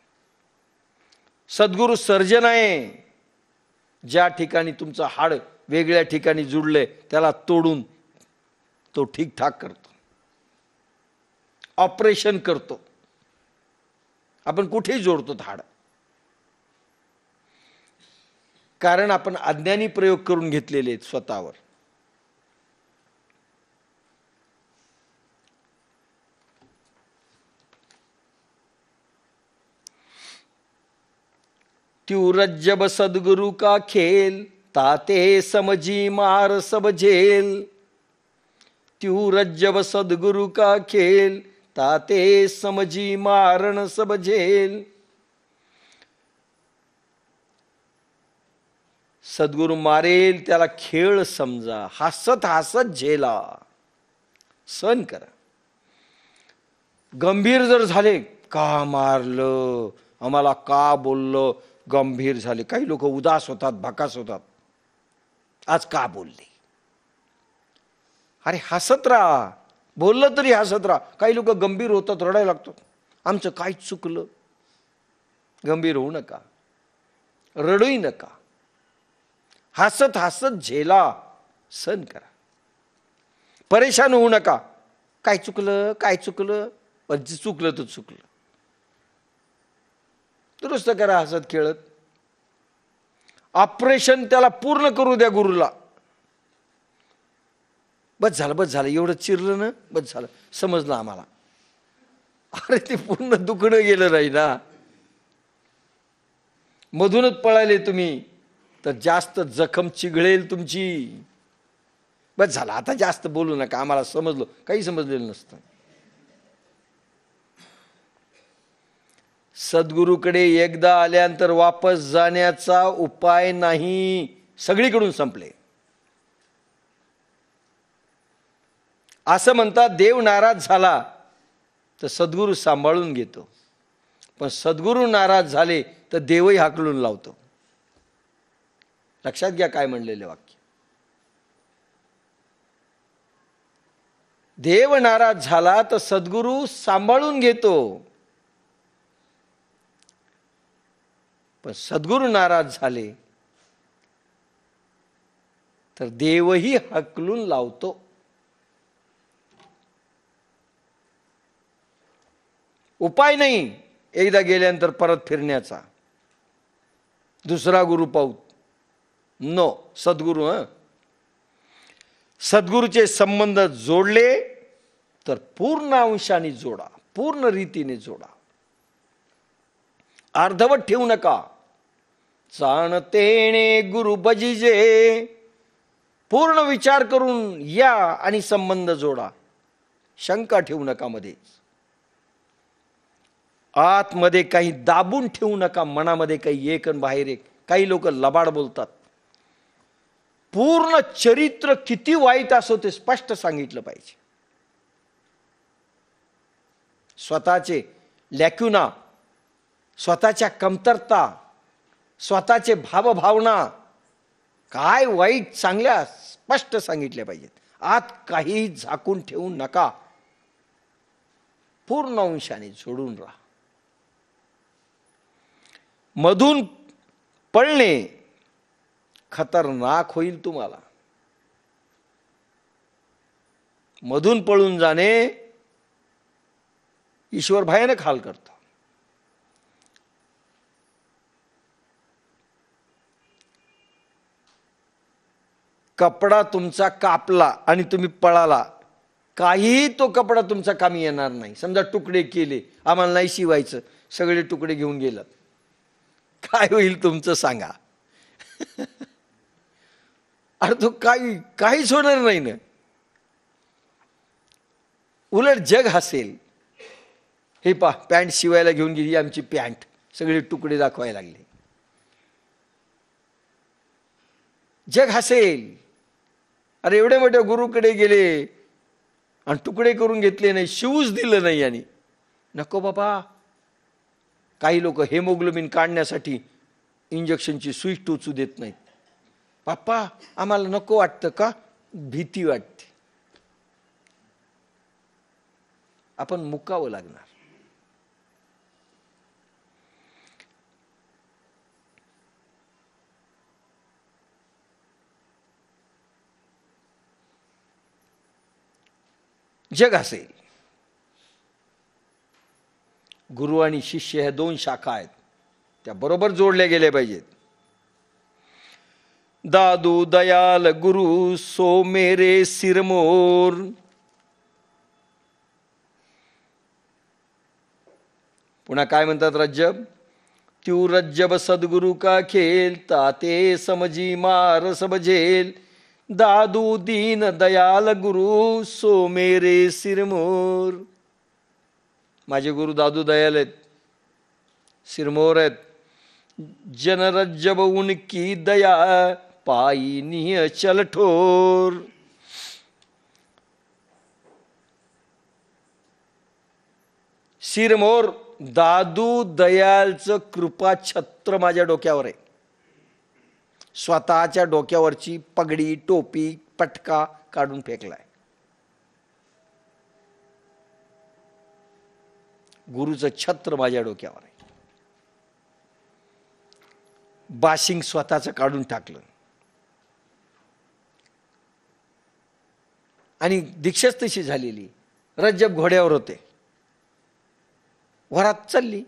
सद्गुरु सर्जन आहे. ज्या ठिकाणी तुमचं हाड वेगळ्या ठिकाणी जुडलंय त्याला तोडून तो ठीकठाक करतो, ऑपरेशन करतो. आपण कुठेही जोडतो हाड, कारण आपण अज्ञानी प्रयोग करून घेतलेले आहेत स्वतःवर. त्यूरज जब सद्गुरु का खेल, ताते समझी मार सब झेल. त्यूरज जब सद्गुरु का खेल, ताते समझी मारण सब झेल. सद्गुरु मारेल त्याला खेळ समजा, हसत हसत झेला, सहन करा. गंभीर जर झाले, का मारलं आम्हाला, का बोललं, गंभीर झाले. काही लोक उदास होतात, भकास होतात, आज का बोलले. अरे हसत राहा, बोललं तरी हसत राहा. काही लोक गंभीर होतात, रडायला लागतात, आमचं काय चुकलं. गंभीर होऊ नका, रडूही नका, हसत हसत झेला, सहन करा. परेशान होऊ नका, काय चुकलं काय चुकलं, पण चुकलं तर चुकलं, दुरुस्त करा हसत खेळत. ऑपरेशन त्याला पूर्ण करू द्या गुरुला. बस झालं बस झालं, एवढं चिरलं ना, बस झालं, समजलं आम्हाला. अरे ते पूर्ण दुखणं गेलं नाही ना. मधूनच पळाले तुम्ही तर जास्त जखम चिघळेल तुमची. बस झालं, आता जास्त बोलू नका, आम्हाला समजलं. काही समजलेलं नसतं. सद्गुरूकडे एकदा आल्यानंतर वापस जाण्याचा उपाय नाही, सगळीकडून संपले. असं म्हणतात देव नाराज झाला तर सद्गुरू सांभाळून घेतो, पण सद्गुरू नाराज झाले तर देवही हाकलून लावतो. लक्षात घ्या काय म्हणलेले वाक्य. देव नाराज झाला तर सद्गुरू सांभाळून घेतो, पण सद्गुरू नाराज झाले तर देवही हाकलून लावतो. उपाय नाही एकदा गेल्यानंतर परत फिरण्याचा, दुसरा गुरु पाहू नो. सद्गुरू सद्गुरूचे संबंध जोडले तर पूर्ण अंशाने जोडा, पूर्ण रीतीने जोडा, अर्धवट ठेवू नका. जाणतेने गुरु बजिजे, पूर्ण विचार करून या आणि संबंध जोडा, शंका ठेवू नका मध्येच. आतमध्ये काही दाबून ठेवू नका, मनामध्ये काही एक आणि बाहेर एक. काही लोक लबाड बोलतात. पूर्ण चरित्र किती वाईट असो ते स्पष्ट सांगितलं पाहिजे. स्वतःचे लॅक्युना, स्वतःच्या कमतरता, स्वतःचे भावभावना, काय वाईट चांगल्या स्पष्ट सांगितल्या पाहिजेत. आत काही झाकून ठेवू नका, पूर्ण अंशाने जोडून राहा. मधून पळणे खतरनाक होईल तुम्हाला. मधून पळून जाणे ईश्वर भयानक हाल करतो. कपडा तुमचा कापला आणि तुम्ही पळाला, काही तो कपडा तुमचा कामी येणार नाही. समजा तुकडे केले, आम्हाला नाही शिवायचं, सगळे तुकडे घेऊन गेलात, काय होईल तुमचं सांगा? अरे तो काहीच होणार नाही ना. उलट जग हसेल. हे पा, पॅन्ट शिवायला घेऊन गेली आमची पॅन्ट, सगळे तुकडे दाखवायला लागले. जग हसेल. अरे एवढे मोठ्या गुरुकडे गेले आणि तुकडे करून घेतले नाही, शिवूच दिलं नाही. आणि नको बाबा. काही लोक हेमोग्लोबिन काढण्यासाठी इंजेक्शनची सुई टोचू देत नाहीत. बाप्पा आम्हाला नको वाटतं का? भीती वाटते. आपण मुकावं लागणार. जग असेल. गुरु आणि शिष्य ह्या दोन शाखा आहेत, त्या बरोबर जोडल्या गेल्या पाहिजेत. दादू दयाल गुरु सो मेरे सिरमोर. पुन्हा काय म्हणतात रज्जब? त्यू रज्जब सद्गुरु का खेल, ताते समजी मार सब झेल. दादू दीन दयाल गुरु सो मेरे सिरमोर. माझे गुरु दादू दयाल आहेत, सिरमोर आहेत. जन रज्जब उनकी दया, पाई निह चल ठोर. सिरमोर दादू दयालचं कृपा छत्र माझ्या डोक्यावर आहे. स्वतःच्या डोक्यावरची पगडी, टोपी, पटका काढून फेकलाय. गुरुचं छत्र माझ्या डोक्यावर आहे. बाशिंग स्वतःचं काढून टाकलं आणि दीक्षाच तशी झालेली. रज्जब घोड्यावर होते, वरात चालली.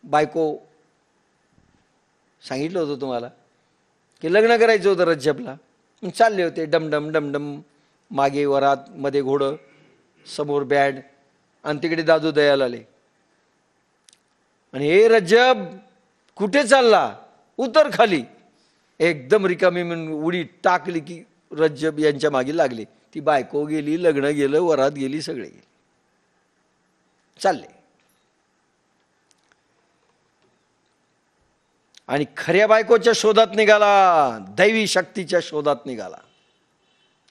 बायको, सांगितलं होतं तुम्हाला की लग्न करायचं होतं रज्जबला. चालले होते डमडम डमडम. मागे वरात, मध्ये घोडं, समोर बॅड. आणि तिकडे दादू दयाल आले आणि हे रज्जब कुठे चालला? उतर खाली. एकदम रिकामी म्हणून उडी टाकली की रज्जब यांच्या मागे लागले. ती बायको गेली, लग्न गेलं, वरात गेली, सगळे गेले. चालले आणि खऱ्या बायकोच्या शोधात निघाला, दैवी शक्तीच्या शोधात निघाला.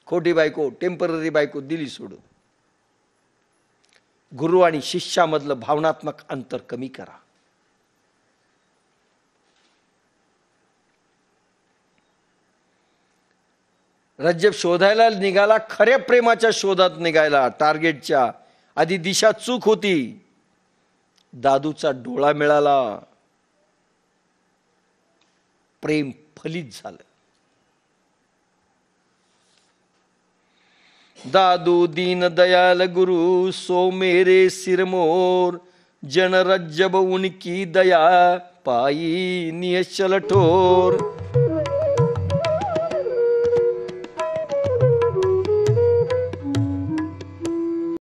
खोटी बायको, टेम्पररी बायको दिली सोडून. गुरु आणि शिष्यामधलं भावनात्मक अंतर कमी करा. रज्जब शोधायला निघाला, खऱ्या प्रेमाच्या शोधात निघायला. टार्गेटच्या आधी दिशा चूक होती. दादूचा डोळा मिळाला, प्रेम फलित झालं. दादू दीन दयाल गुरु सो मेरे सिरमोर. जन रज्जब उनकी दया, पाई नियशल ठोर.